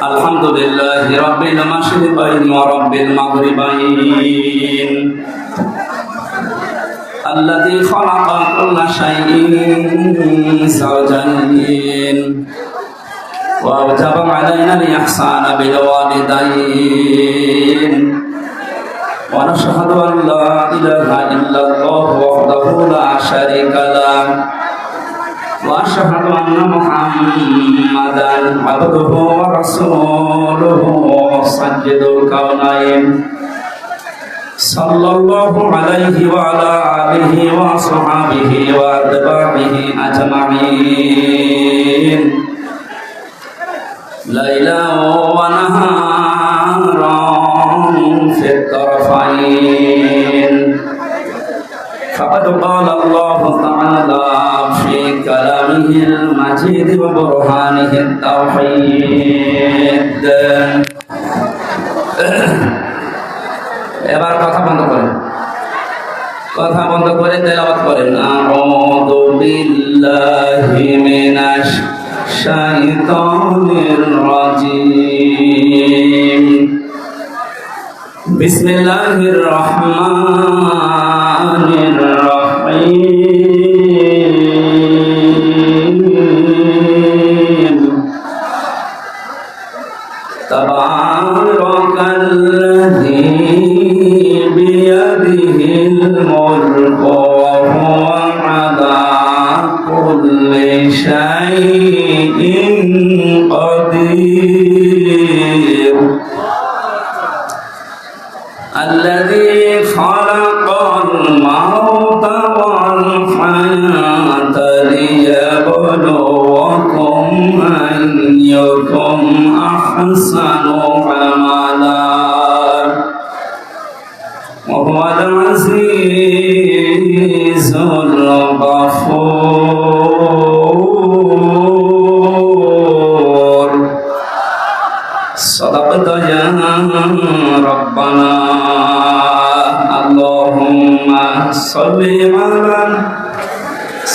الحمد لله رب المشرقين ورب المغربين الذي خلق كل شيء زوجين وأوجب علينا الإحسان بالوالدين ونشهد أن لا إله إلا الله وحده لا شريك له وأشهد أن محمدا عبده ورسوله سيد الكونين صلى الله عليه وعلى آله وصحبه وأتباعه أجمعين ليلا ونهارا في الطرفين فقد قال الله تعالى في كلامه المجيد وبرهانه التوحيد এবার কথা বন্ধ করে তেলাওয়াত করেন আউযু বিল্লাহি মিনাশ শাইতানির রাজিম বিসমিল্লাহির রহমানির রহিম তাবারাকাল্লাযী বিয়াদিহিল মুলকু ওয়া হুয়া আলা কুল্লি শাইইন কাদির الذي خلق الموت والحياة ليبلوكم أيكم أحسن عملا وهو العزيز الغفور صدقت يا ربنا اللهم صل على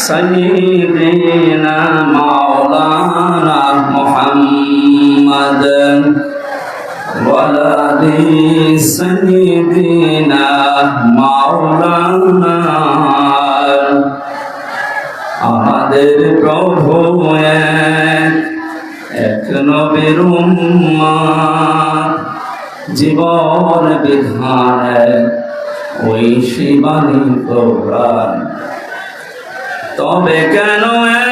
سيدنا مولانا محمد وعلى آل سيدنا مولانا আমাদের প্রভু এক নবীর উম্মত জীবন বিধানে ওই শিবানী কোরআন তবে কেন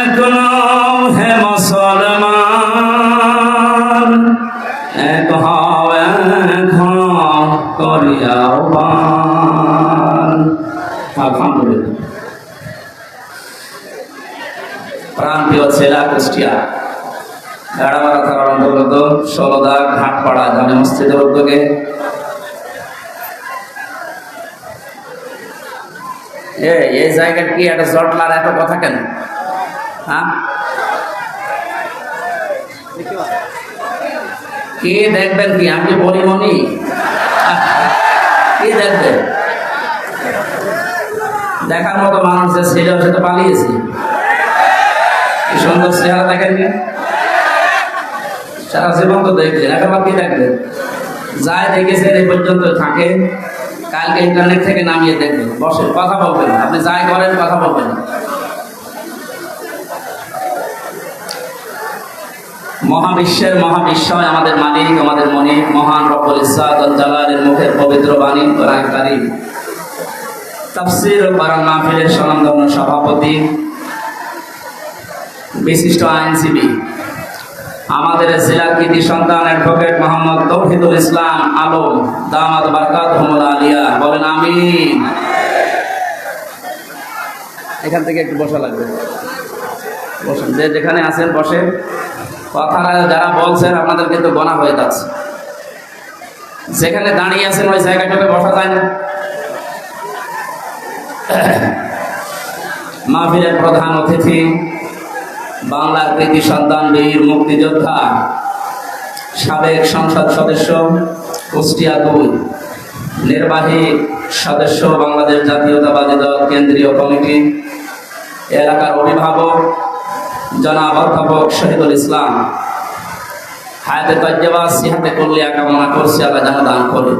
এখনো হে মুসলমান এক হও করিয়া আলহামদুলিল্লাহ। প্রান্তীয় জেলা কুষ্টিয়া গাড়ামারা থানার অন্তর্গত ১৬ ঘাটপাড়া জামে মসজিদের উদ্যোগে এই জায়গার কি একটা জটলার এত কথা কেন? হ্যাঁ, কি দেখবেন? কি আমি বলি মনি কি দেখবেন? দেখার মতো মানুষ যে ছিল সে তো পালিয়েছি। কি সুন্দর চেহারা দেখেননি? সারা জীবন তো দেখলেন, এখন কি দেখবেন? যায় দেখেছেন এই পর্যন্ত থাকে, কালকে ইন্টারনেট থেকে নামিয়ে দেখবেন। বসে কথা বলবেন, আপনি যাই করেন কথা বলবেন। মহাবিশ্বের মহাবিশ্বয় আমাদের মালিক, আমাদের মনিক, মহান রব্বুল ইজ্জাত ওয়াল জালালের মুখের পবিত্র বাণী কোরআন কারীম তাফসীর ও কোরআন মাহফিলের স্বনামধন্য সভাপতি, বিশিষ্ট আইনজীবী, আমাদের জেলার কৃতি সন্তান অ্যাডভোকেট মোহাম্মদ তৌহিদুল ইসলাম আলম দামাত বারকাতুহুল আলিয়া, বলেন আমিন। এখান থেকে একটু বসা লাগবে, বসেন, যে যেখানে আছেন বসে। কথাটা যারা বলছেন আপনাদের কিন্তু গোনা হয়ে যাচ্ছে। যেখানে দাঁড়িয়ে আছেন ওই জায়গাটাতে বসা যায় না। মাহফিলের প্রধান অতিথি বাংলার কৃতি সন্তান, বীর মুক্তিযোদ্ধা, সাবেক সংসদ সদস্য, কুষ্টিয়া ২ নির্বাহী সদস্য, বাংলাদেশ জাতীয়তাবাদী দল কেন্দ্রীয় কমিটি, এলাকার অভিভাবক জনাব অধ্যাপক শহীদুল ইসলাম, হায়াতে তৈয়বা সিহাতে কুল্লিয়া কামনা করছি, আল্লাহ যেন দান করে।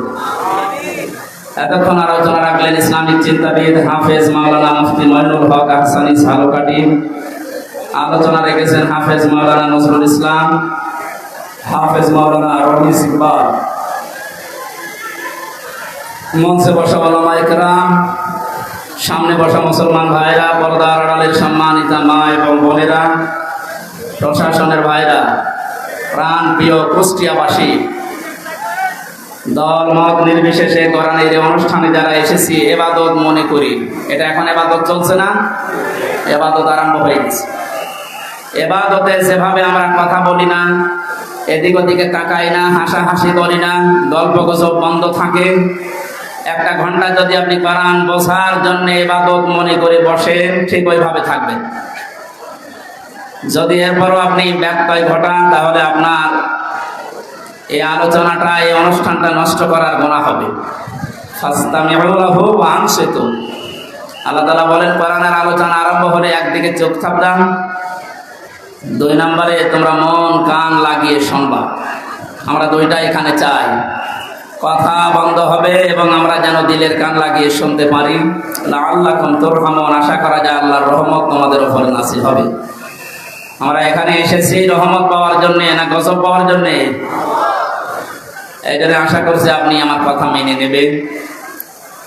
এতক্ষণ আলোচনা রাখলেন ইসলামিক চিন্তাবিদ হাফেজ মাওলানা মুফতি মঈনুল হক আহসানী ঝালকাঠি। আলোচনা রেখেছেন হাফেজ মাওলানা নজরুল ইসলাম, হাফেজ মাওলানা রমিজ ইকবাল। মঞ্চে বসা ওলামায়ে কেরাম, সামনে বসা মুসলমান ভাইরা, পর্দার আড়ালের সম্মানিতা মা এবং বোনেরা, প্রশাসনের ভাইরা, প্রাণ প্রিয় কুষ্টিয়াবাসী, দল মত নির্বিশেষে কোরআনের এই অনুষ্ঠানে যারা এসেছি, এবাদত মনে করি। এটা এখন এবাদত চলছে না, এবাদত আরম্ভ হয়ে গেছে। এবাদতে যেভাবে আমরা কথা বলি না, এদিক ওদিকে তাকাই না, হাসাহাসি করি না, গল্প গুজব বন্ধ থাকে, একটা ঘন্টা যদি আপনি কোরআন বোঝার জন্য ইবাদত মনে করে বসেন, ঠিক ওইভাবে থাকবেন। যদি এরপরও আপনি ব্যত্যয় ঘটান, তাহলে আপনার এই আলোচনাটা, এই অনুষ্ঠানটা নষ্ট করার গুনাহ হবে। ফাস্তামিউ লাহু ওয়া আনসিতু। আল্লাহ তাআলা বলেন, কোরআনের আলোচনা আরম্ভ হলে একদিকে চোখ থাপদান, 2 নম্বরে তোমরা মন কান লাগিয়ে শুনবা। আমরা দুইটা এখানে চাই। কথা বন্ধ হবে এবং আমরা যেন দিলের কান লাগিয়ে শুনতে পারি। লাআল্লাকুম তুরহামুন, আশা করা যায় আল্লাহর রহমত তোমাদের উপরে নাযিল হবে। আমরা এখানে এসেছি রহমত পাওয়ার জন্য না গজব পাওয়ার জন্য? এই জন্য আশা করছি আপনি আমার কথা মেনে নেবেন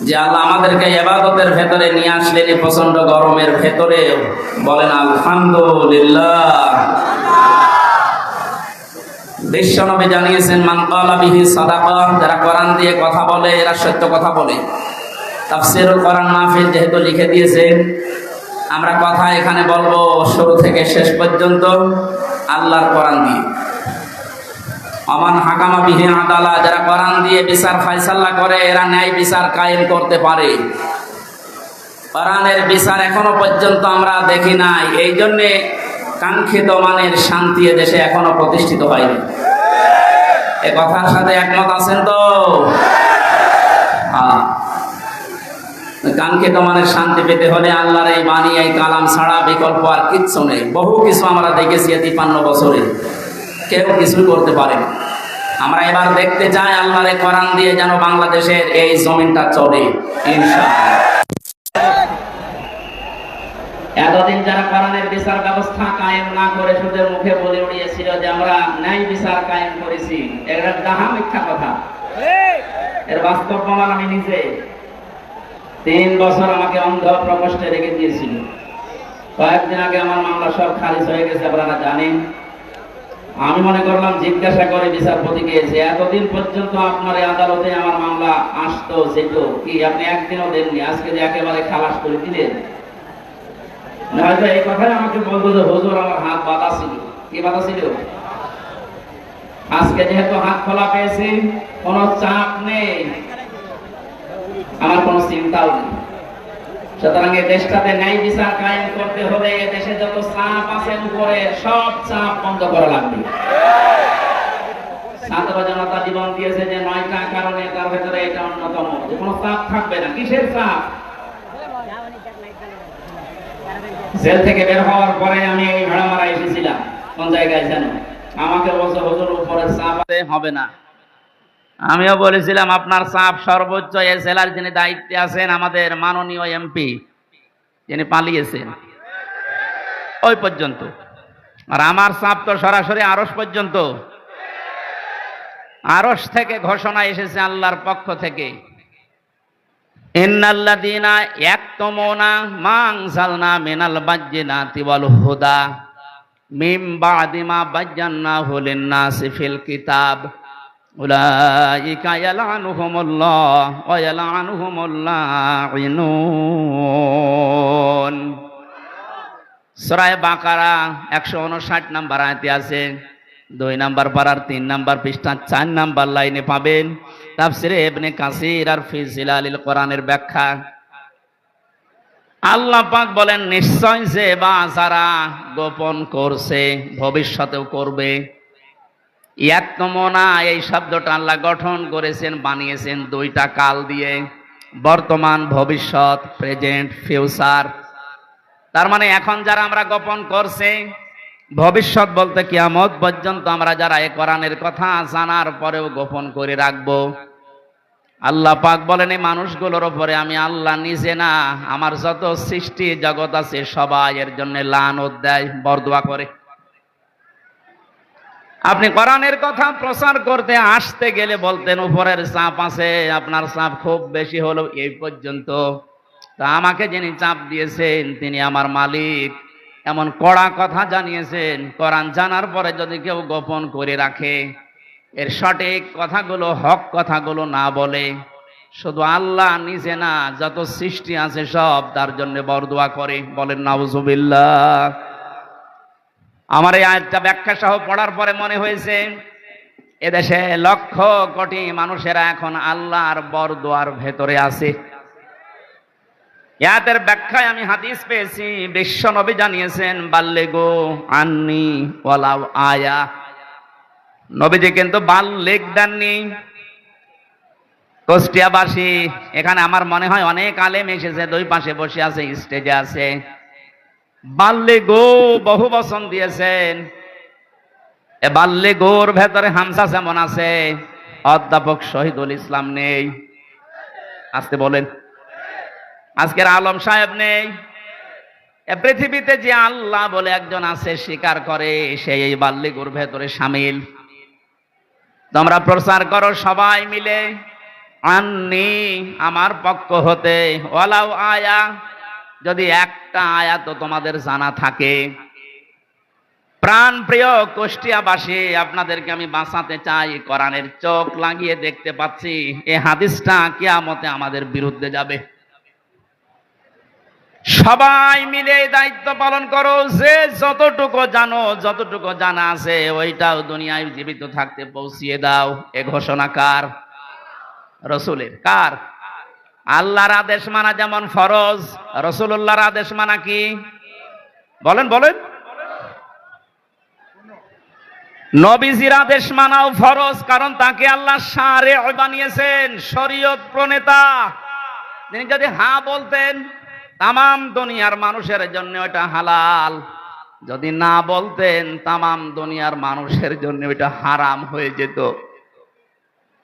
যে আল্লাহ আমাদেরকে ইবাদতের ভেতরে নিয়ে আসলেন। এই প্রচন্ড গরমের ভেতরে বলেন আলহামদুলিল্লাহ। বিশ্বনবী জানিয়েছেন, মান ক্বালা বিহি সাদাকা, যারা কোরআন দিয়ে কথা বলে এরা সত্য কথা বলে। তাফসীরুল কোরআন মাহফিল যেহেতু লিখে দিয়েছেন, আমরা কথা এখানে বলবো শুরু থেকে শেষ পর্যন্ত আল্লাহর কোরআন দিয়ে। আমান হাকামা বিহি আদালা, যারা কোরআন দিয়ে বিচার ফায়সালা করে এরা ন্যায় বিচার কায়েম করতে পারে। কোরআনের বিচার এখনো পর্যন্ত আমরা দেখি নাই, এই জন্যে কাঙ্ক্ষিত মানের শান্তি দেশে এখনো প্রতিষ্ঠিত হয়নি। এ কথার সাথে একমত আছেন তো? কাঙ্ক্ষিত মানের শান্তি পেতে হলে আল্লাহর এই বাণী, এই কালাম ছাড়া বিকল্প আর কিচ্ছু নেই। বহু কিছু আমরা দেখেছি 53 বছরে, কেউ কিছু করতে পারে না। আমরা এবার দেখতে চাই আল্লাহর এই কোরআন দিয়ে যেন বাংলাদেশের এই জমিনটা চলে ইনশাআল্লাহ। এতদিন যারা কোরআনের বিচার ব্যবস্থা কায়েম না করে শুধু মুখে বলে উড়িয়েছিল যে আমরা ন্যায় বিচার কায়েম করেছি, এটা ডাহা মিথ্যা কথা। এর বাস্তব প্রমাণ আমি নিজে। 3 বছর আমাকে অন্ধ প্রকোষ্ঠে রেখে দিয়েছিল। কয়েকদিন আগে আমার মামলা সব খারিজ হয়ে গেছে, আপনারা জানেন। আমি মনে করলাম জিজ্ঞাসা করে বিচারপতিকে যে এতদিন পর্যন্ত আপনার এই আদালতে আমার মামলা আসতো যেত, কি আপনি একদিনও দেননি, আজকে যে একেবারে খালাস করে দিলেন? হয়তো এই কথাই আমাকে বলতো যে হুজুর আমার হাত বাঁধা ছিল। কি বাঁধা ছিল? আজকে যেহেতু হাত খোলা পেয়েছি, কোনো চাপ নেই, আমার কোনো চিন্তাও নেই। সুতরাং এই দেশটাতে ন্যায় বিচার কায়েম করতে হলে এ দেশে যত চাপ আছে উপরে সব চাপ বন্ধ করা লাগবে। ছাত্র জনতা জীবন দিয়েছে যে 9টা কারণে, তার ভেতরে এটা অন্যতম, যে কোনো চাপ থাকবে না। কিসের চাপ? জেল থেকে বের হওয়ার পরে আমি এই ভাড়ামারা এসেছিলাম। কোন জায়গায় যেন আমাকে বলছে হুজুর উপরে চাপ হবে না। আমিও বলেছিলাম আপনার চাপ সর্বোচ্চ এই জেলার যিনি দায়িত্বে আছেন, আমাদের মাননীয় এমপি, যিনি পালিয়েছেন, ওই পর্যন্ত। আর আমার চাপ তো সরাসরি আরশ পর্যন্ত। আরশ থেকে ঘোষণা এসেছে আল্লাহর পক্ষ থেকে, ইন্নাল্লাযীনা ইয়াকতুমুনা মা আনজালনা মিনাল বায়্যিনাতি ওয়াল হুদা মিন বা'দি মা বায়্যানাহু লিন-নাসি ফিল কিতাব উলাইকা ইয়ালআনুহুমুল্লাহ ওয়া ইয়ালআনুহুমুল লাঈনুন। সূরা বাকারা 159 নম্বর আয়াতে আছে। 2 নম্বর পারার 3 নম্বর পৃষ্ঠা 4 নম্বর লাইনে পাবেন তাফসিরে ইবনে কাসির আর ফি জিলালিল কোরআনের ব্যাখ্যা। আল্লাহ পাক বলেন, নিশ্চয় যে বা যারা গোপন করছে ভবিষ্যতেও করবে। ইয়াকতুমুনা, এই শব্দটা আল্লাহ গঠন করেছেন, বানিয়েছেন 2টা কাল দিয়ে, বর্তমান, ভবিষ্যৎ, প্রেজেন্ট, ফিউচার। তার মানে এখন যারা আমরা গোপন করছে, ভবিষ্যৎ বলতে কিয়ামত পর্যন্ত আমরা যারা এই কোরআনের কথা জানার পরেও গোপন করে রাখবো, আল্লাহ পাক বলেন এই মানুষগুলোর উপরে আমি আল্লাহ নিজে না, আমার যত সৃষ্টি জগৎ আছে সবাই এর জন্য লানত দেয়, বরদোয়া করে। আপনি কোরআনের কথা প্রচার করতে আসতে গেলে বলতেন উপরের চাপ আছে, আপনার চাপ খুব বেশি হলো এই পর্যন্ত, তা আমাকে যিনি চাপ দিয়েছেন তিনি আমার মালিক, এমন কড়া কথা জানিয়েছেন। কোরআন জানার পরে যদি কেউ গোপন করে রাখে, এর সঠিক কথাগুলো হক কথাগুলো না বলে, শুধু আল্লাহ নিজে না যত সৃষ্টি আছে সব তার জন্য বরদোয়া করে, বলেন নাউজুবিল্লাহ। আমার এই আয়াতটা ব্যাখ্যা সহ পড়ার পরে মনে হয়েছে এদেশে লক্ষ কোটি মানুষেরা এখন আল্লাহর বরদোয়ার ভেতরে আছে। আয়াতের ব্যাখ্যায় আমি হাদিস পেয়েছি, বিশ্ব নবী জানিয়েছেন বাল্লিগু আন্নি ওয়ালাউ আয়া। নবীজি কিন্তু বাল্লিগ দেননি। কুষ্টিয়াবাসী, এখানে আমার মনে হয় অনেক আলেম এসেছে, দুই পাশে বসে আছে, স্টেজে আছে, বাল্লিগু বহু বচন দিয়েছেন। এ বাল্লিগুর ভেতরে হামসা যেমন আছে, অধ্যাপক শহীদুল ইসলাম নেই, আসতে বলেন, আজকের আলম সাহেব নেই। এ পৃথিবীতে যে আল্লাহ বলে একজন আছে স্বীকার করে, সেই এই বাল্লিগুর ভেতরে শামিল। তোমরা প্রচার করো সবাই মিলে, আন্নি আমার পক্ষ হতে, ওয়ালাউ আয়া, যদি একটা আয়াত তোমাদের জানা থাকে। প্রাণ প্রিয় কুষ্টিয়াবাসী, আপনাদেরকে আমি বাঁচাতে চাই। কোরআনের চোখ লাগিয়ে দেখতে পাচ্ছি এই হাদিসটা কিয়ামতে আমাদের বিরুদ্ধে যাবে। সবাই মিলে দায়িত্ব পালন করো, যে যতটুকু জানো, যতটুকু জানা আছে ওইটাও দুনিয়ায় জীবিত থাকতে পৌঁছিয়ে দাও। এ ঘোষণা কার? রসুলের। কার? আল্লাহর আদেশ মানা যেমন ফরজ, রসুল্লাহর আদেশ মানা কি? বলেন বলেন। নবীজির আদেশ মানাও ফরজ, কারণ তাকে আল্লাহ শারে বানিয়েছেন, শরীয়ত প্রণেতা। তিনি যদি হ্যাঁ বলতেন তামাম দুনিয়ার মানুষের জন্য ওটা হালাল, যদি না বলতেন তামাম দুনিয়ার মানুষের জন্য ওটা হারাম হয়ে যেত।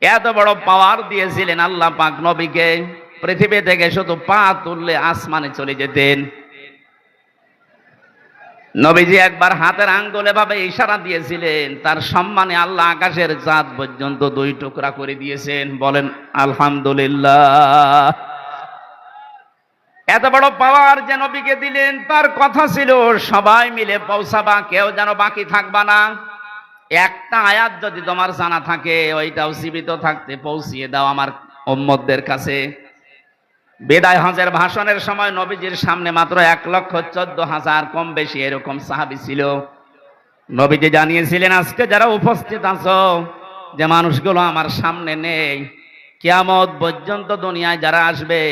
এত বড় পাওয়ার দিয়েছিলেন আল্লাহ পাক নবীকে, পৃথিবী থেকে শুধু পা তুললে আসমানে চলে যেতেন। নবীজি একবার হাতের আঙ্গুলে ভাবে ইশারা দিয়েছিলেন, তার সম্মানে আল্লাহ আকাশের চাঁদ পর্যন্ত দুই টুকরা করে দিয়েছেন, বলেন আলহামদুলিল্লাহ। এত বড় পাওয়ার যে নবীকে দিলেন, তার কথা ছিল সবাই মিলে পৌঁছাবা, কেউ যেন বাকি থাকবা না। একটা আয়াত যদি তোমার জানা থাকে ওইটাও জীবিত থাকতে পৌঁছিয়ে দাও আমার উম্মতদের কাছে। বিদায় হজের ভাষণের সময় নবীজির সামনে মাত্র 1,14,000 কম বেশি এরকম সাহাবী ছিল। নবীজি জানিয়েছিলেন আজকে যারা উপস্থিত আছো, যে মানুষগুলো আমার সামনে নেই, কিয়ামত পর্যন্ত দুনিয়ায় যারা আসবে,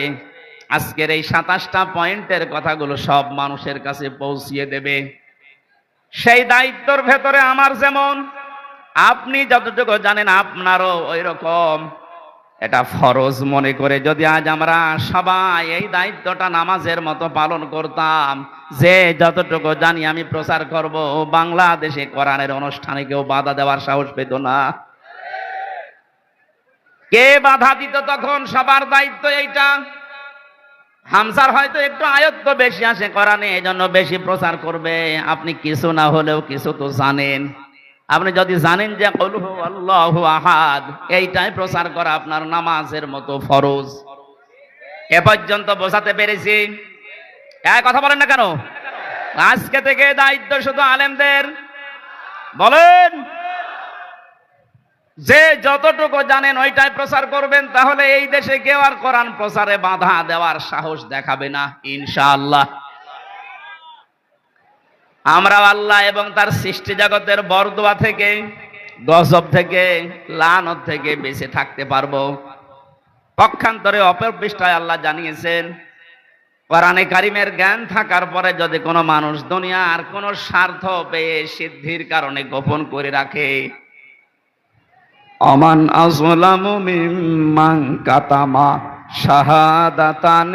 আজকের এই 27টা পয়েন্টের কথাগুলো সব মানুষের কাছে পৌঁছিয়ে দেবে। সেই দায়িত্বর ভেতরে আমার যেমন, আপনি যতটুকু জানেন আপনারও ওই রকম। এটা ফরজ মনে করে যদি আজ আমরা সবাই এই দায়িত্বটা নামাজের মতো পালন করতাম, যে যতটুকু জানি আমি প্রচার করব, বাংলাদেশে কোরআনের অনুষ্ঠানে কেউ বাধা দেওয়ার সাহস পেত না। কে বাধা দিত তখন? সবার দায়িত্ব এইটা। হামসার হয়তো একটু আয়ত্ত বেশি আসে কোরআনে, এজন্য বেশি প্রচার করবে। আপনি কিছু না হলেও কিছু তো জানেন। আপনি যদি জানেন যে কুল হু আল্লাহু আহাদ, এইটাই প্রচার করা আপনার নামাজের মতো ফরজ। এ পর্যন্ত বোঝাতে পেরেছি? এক কথা বলেন না কেন? আজকে থেকে দায়িত্ব শুধু আলেমদের। বলেন, যে যতটুকু জানেন ওইটাই প্রচার করবেন, তাহলে এই দেশে কেউ আর কোরআন প্রচারে বাধা দেওয়ার সাহস দেখাবে না ইনশাআল্লাহ। আমরা আল্লাহ এবং তার সৃষ্টি জগতের বরদোয়া থেকে, গজব থেকে, লানত থেকে বেঁচে থাকতে পারবো। পক্ষান্তরে অপর পৃষ্ঠায় আল্লাহ জানিয়েছেন, কোরআনে কারিমের জ্ঞান থাকার পরে যদি কোনো মানুষ দুনিয়ার কোনো স্বার্থ পেয়ে সিদ্ধির কারণে গোপন করে রাখে, আমান আযলামু মিম্মান কাতামা শাহাদাতান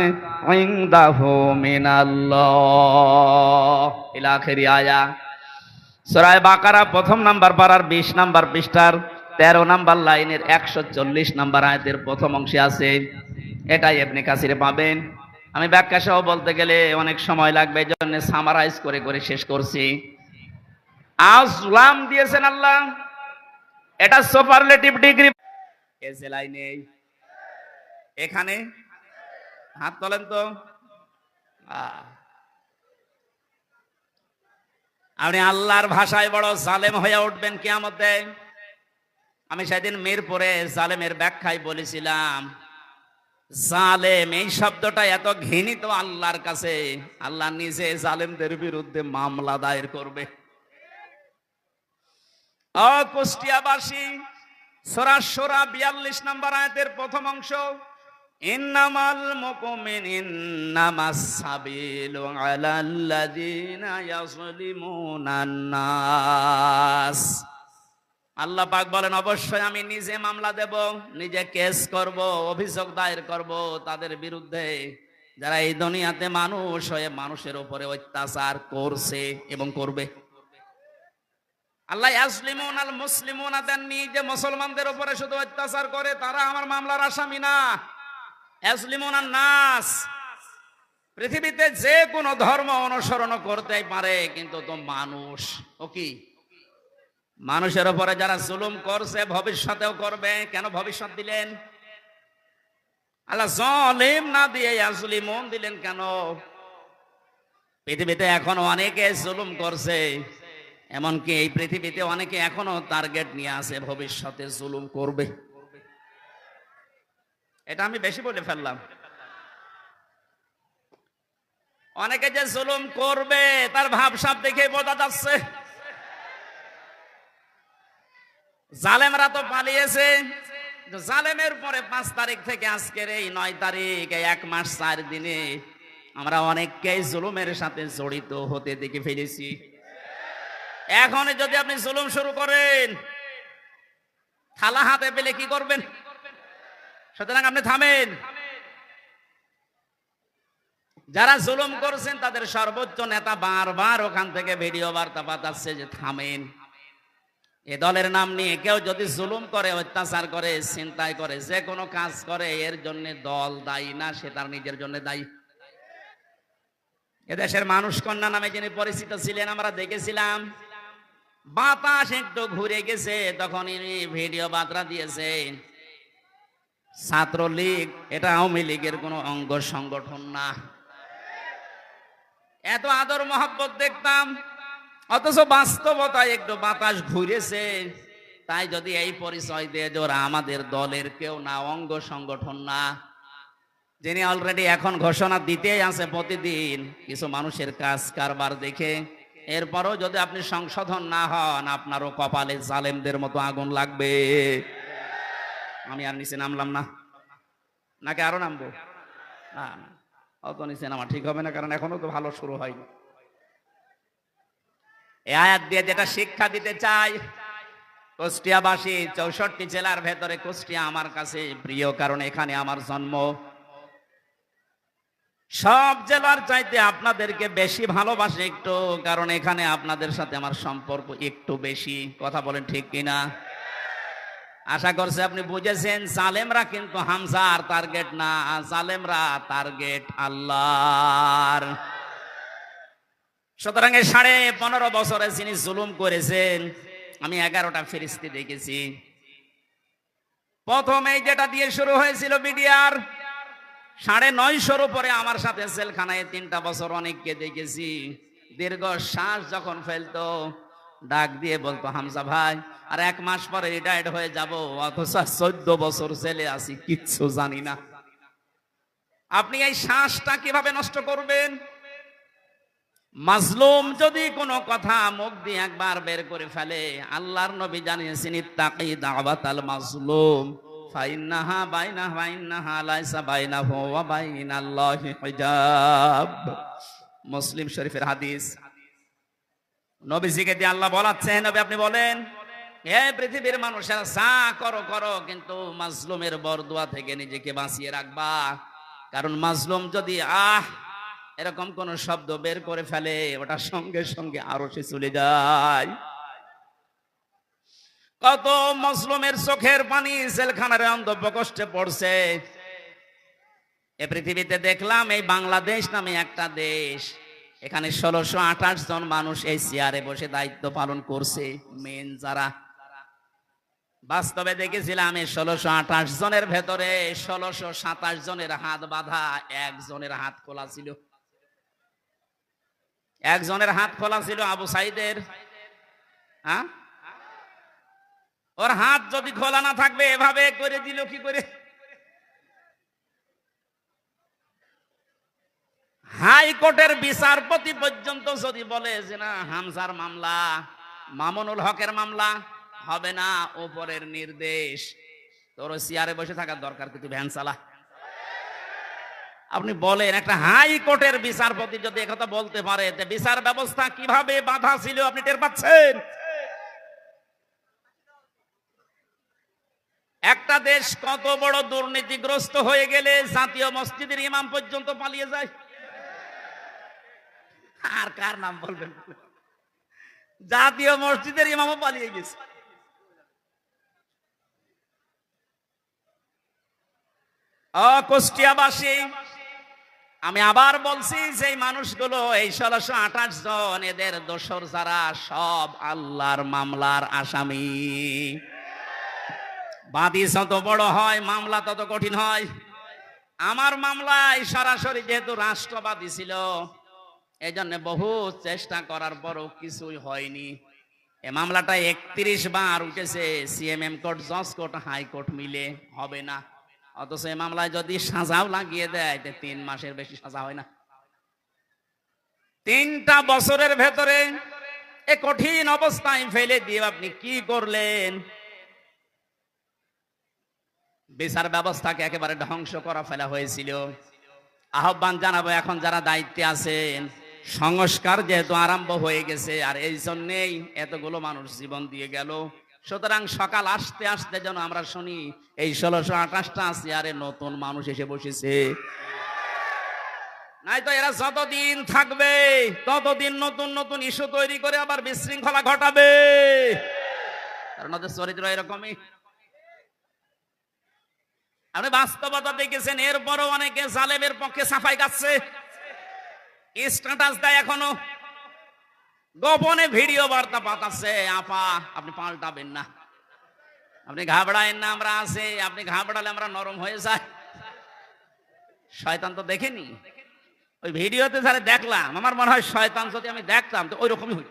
ইনদাহু মিনাল্লাহ ইলা আখিরি আয়া। সূরা বাকারা প্রথম নাম্বার পারার 20 নাম্বার পৃষ্ঠার 13 নাম্বার লাইনের 140 নাম্বার আয়াতের প্রথম অংশে আছে। এটাই ইবনে কাসিরে পাবেন। আমি ব্যাখ্যা সহ বলতে গেলে অনেক সময় লাগবে, এজন্য সামারাইজ করে করে শেষ করছি। আসলাম দিয়েছেন আল্লাহ, এটা সুপারলেটিভ ডিগ্রি। এসে লাইনে এখানে হাত তোলেন তো। আপনি আল্লাহর ভাষায় বড় জালেম হয়ে উঠবেন কিয়ামতে। আমি সেদিন মিরপুরে জালেমের ব্যাখ্যায় বলেছিলাম, জালেম এই শব্দটা এত ঘৃণিত আল্লাহর কাছে, আল্লাহ নিজে জালেমদের বিরুদ্ধে মামলা দায়ের করবে। ও কুষ্টিয়াবাসী, সূরা সূরা 42 নম্বর আয়াতের প্রথম অংশ, ইন্নামাল মুমিনুনাস সাবিলু আলাল্লাযিনা ইয়াজলিমুনান নাস। আল্লাহ পাক বলেন, অবশ্যই আমি নিজে মামলা দেব, নিজে কেস করব, অভিযোগ দায়ের করব তাদের বিরুদ্ধে যারা এই দুনিয়াতে মানুষ হয়ে মানুষের উপরে অত্যাচার করছে এবং করবে। আল্লাহ ইয়াজলিমুনাল মুসলিমুনা দেননি যে মুসলমানদের উপরে শুধু অত্যাচার করে তারা আমার মামলার আসামি না। ইয়াজলিমুনান নাস, পৃথিবীতে যে কোনো ধর্ম অনুসরণ করতেই পারে, কিন্তু তো মানুষ ও কি মানুষের উপরে যারা জুলুম করছে ভবিষ্যতেও করবে। কেন ভবিষ্যৎ দিলেন? আল্লাহ জালিম না দিয়ে ইয়াজলিমুন দিলেন কেন? পৃথিবীতে এখনো অনেকে জুলুম করছে, এমনকি এই পৃথিবীতে অনেকে এখনো টার্গেট নিয়ে আছে ভবিষ্যতে জুলুম করবে। এটা আমি বেশি বলে ফেললাম। অনেকে যে জুলুম করবে তার ভাবসাব দেখে বোঝা যাচ্ছে। জালেমরা তো পালিয়েছে। জালেমের পরে 5 তারিখ থেকে আজকের এই 9 তারিখ, এই 1 মাস 4 দিনে আমরা অনেককেই জুলুমের সাথে জড়িত হতে দেখে ফেলেছি। এখন যদি আপনি জুলুম শুরু করেন, থালা হাতে পেলে কি করবেন? সুতরাং আপনি থামেন। যারা জুলুম করছেন তাদের সর্বোচ্চ নেতা বারবার ওখান থেকে ভিডিও বার্তা পাঠাচ্ছে যে থামেন। এ দলের নাম নিয়ে কেউ যদি জুলুম করে, অত্যাচার করে, ছিনতাই করে, যে কোনো কাজ করে, এর জন্য দল দায়ী না, সে তার নিজের জন্য দায়ী। এদেশের মানুষ কন্যা নামে যিনি পরিচিত ছিলেন, আমরা দেখেছিলাম বাতাস একটু ঘুরে গেছে, তখন ইনি ভিডিও বার্তা দিয়েছে ছাত্রলীগ এটা আওয়ামী লীগের কোন অঙ্গ সংগঠন না। এত আদর মহব্বত দেখতাম, অথচ বাস্তবতায় একটু বাতাস ঘুরেছে। তাই যদি এই পরিচয় দিয়ে যে ওরা আমাদের দলের কেউ না, অঙ্গ সংগঠন না, যিনি অলরেডি এখন ঘোষণা দিতে আছে প্রতিদিন কিছু মানুষের কাজ কারবার দেখে, এরপরও যদি আপনি সংশোধন না হন, আপনারও কপালে জালেমদের মতো আগুন লাগবে। আমি আর নিচে নামলাম না, নাকি আরো নামবো? না, অত নিচে নামা ঠিক হবে না, কারণ এখনো তো ভালো শুরু হয়নি। এই আয়াত দিয়ে যেটা শিক্ষা দিতে চাই, কুষ্টিয়াবাসী, 64 জেলার ভেতরে কুষ্টিয়া আমার কাছে প্রিয়, কারণ এখানে আমার জন্ম। সব জেলার চাইতে আপনাদেরকে বেশি ভালোবাসে একটু, কারণ এখানে আপনাদের সাথে আমার সম্পর্ক একটু বেশি। কথা বলেন ঠিক কিনা? আশা করছি আপনি বুঝেছেন, জালেমরা কিন্তু হামজার টার্গেট না, জালেমরা টার্গেট আল্লাহর। সুতরাং 15.5 বছরে যিনি জুলুম করেছেন, আমি 11টা ফেরেশতা দেখেছি। প্রথমেই যেটা দিয়ে শুরু হয়েছিল মিডিয়ার, 950 উপরে আমার সাথে জেলখানায় 3টা বছর অনেককে দেখেছি। দীর্ঘ শ্বাস যখন ফেলতো, ডাক দিয়ে বলতো, হামজা ভাই আর 1 মাস পরে রিটায়ার্ড হয়ে যাব, অথচ 14 বছর জেলে আছি, কিচ্ছু জানি না। আপনি এই শ্বাসটা কিভাবে নষ্ট করবেন? মাজলুম যদি কোনো কথা মুখ দিয়ে একবার বের করে ফেলে, আল্লাহর নবী জানিয়েছেন, ইত্তাকি দাওয়াতাল মাজলুম ফাইন্নাহা বাইনাহা লাইসা বাইনাহু ওয়া বাইনাল্লাহি হিজাব। মুসলিম শরীফের হাদিস। নবীজিকে দিয়ে আল্লাহ বলাচ্ছেন, নবী আপনি বলেন, হে পৃথিবীর মানুষেরা, যা করো করো, কিন্তু মাজলুমের বরদুয়া থেকে নিজেকে বাঁচিয়ে রাখবা। কারণ মাজলুম যদি এরকম কোন শব্দ বের করে ফেলে, ওটা সঙ্গে সঙ্গে আরো সে চলে যায়। কত মুসলিমের চোখের পানি জেলখানার অন্ধ কষ্টে পড়ছে। এ পৃথিবীতে দেখলাম এই বাংলাদেশ নামে একটা দেশ, এখানে 1628 জন মানুষ এই চেয়ারে বসে দায়িত্ব পালন করছে। মেন যারা বাস্তবে দেখেছিলাম এই 1628 জনের ভেতরে 1627 জনের হাত বাঁধা, একজনের হাত খোলা ছিল। একজনের হাত খোলা ছিল আবু সাইদের। হ্যাঁ, ওর হাত যদি খোলা না থাকবে এভাবে করে দিল কি করে? হাইকোর্টের বিচারপতি পর্যন্ত যদি বলে যে না, হামজার মামলা, মামুনুল হকের মামলা হবে না, উপরের নির্দেশ, তোর চেয়ারে বসে থাকার দরকার, কিন্তু ভ্যান চালা। আপনি বলেন, একটা হাইকোর্টের বিচারপতি যদি একথা বলতে পারে, বিচার ব্যবস্থা কিভাবে বাধা ছিল আপনি টের পাচ্ছেন? একটা দেশ কত বড় দুর্নীতিগ্রস্ত হয়ে গেলে জাতীয় মসজিদের ইমাম পর্যন্ত পালিয়ে যায়। আর কার নাম বলবেন? জাতীয় মসজিদের ইমামও পালিয়ে গেছে। কুষ্টিয়াবাসী, আমি আবার বলছি যে মানুষগুলো এই 1628 জন, এদের দোসর যারা, সব আল্লাহর মামলার আসামি। বাদী যত বড় হয় মামলা তত কঠিন হয়। আমার মামলায় সরাসরি যেহেতু রাষ্ট্রবাদী ছিল, এই জন্য বহু চেষ্টা করার পরও কিছুই হয়নি। এই মামলাটা 31 বার উঠেছে, সিএমএম কোর্ট, জজ কোর্ট, হাইকোর্ট মিলে, হবে না। অথচ এই মামলায় যদি সাজাও লাগিয়ে দেয় 3 মাসের বেশি সাজা হয় না। 3টা বছরের ভেতরে এ কঠিন অবস্থায় ফেলে দিয়ে আপনি কি করলেন? বিচার ব্যবস্থাকে একেবারে ধ্বংস করা ফেলা হয়েছিল। আহ্বান জানাবো, এখন যারা দায়িত্বে আছেন, সংস্কার যেহেতু আরম্ভ হয়ে গেছে, আর এই জন্যেই এতগুলো মানুষ জীবন দিয়ে গেল, সুতরাং সকাল আসতে আসতে যেন আমরা শুনি এই 1628টা চেয়ারে নতুন মানুষ এসে বসেছে। নাই তো এরা যতদিন থাকবে ততদিন নতুন নতুন ইস্যু তৈরি করে আবার বিশৃঙ্খলা ঘটাবে, কারণ ওদের চরিত্র এরকমই। আপনি বাস্তবতা দেখেছেন, এরপরও অনেকে জালেমের পক্ষে সাফাই গাচ্ছে, স্ট্যাটাস দেয়, এখনো গোপনে ভিডিও বার্তা পাঠাচ্ছে। আপা, আপনি পাল্টাবেন না, আপনি ঘাবড়ায়েন না, আমরা আছি। আপনি ঘাবড়ালে আমরা নরম হয়ে যাই। শয়তান তো দেখেনি, ওই ভিডিওতে যারা দেখলাম, আমার মনে হয় শয়তান যদি আমি দেখতাম তো ওই রকমই হইত।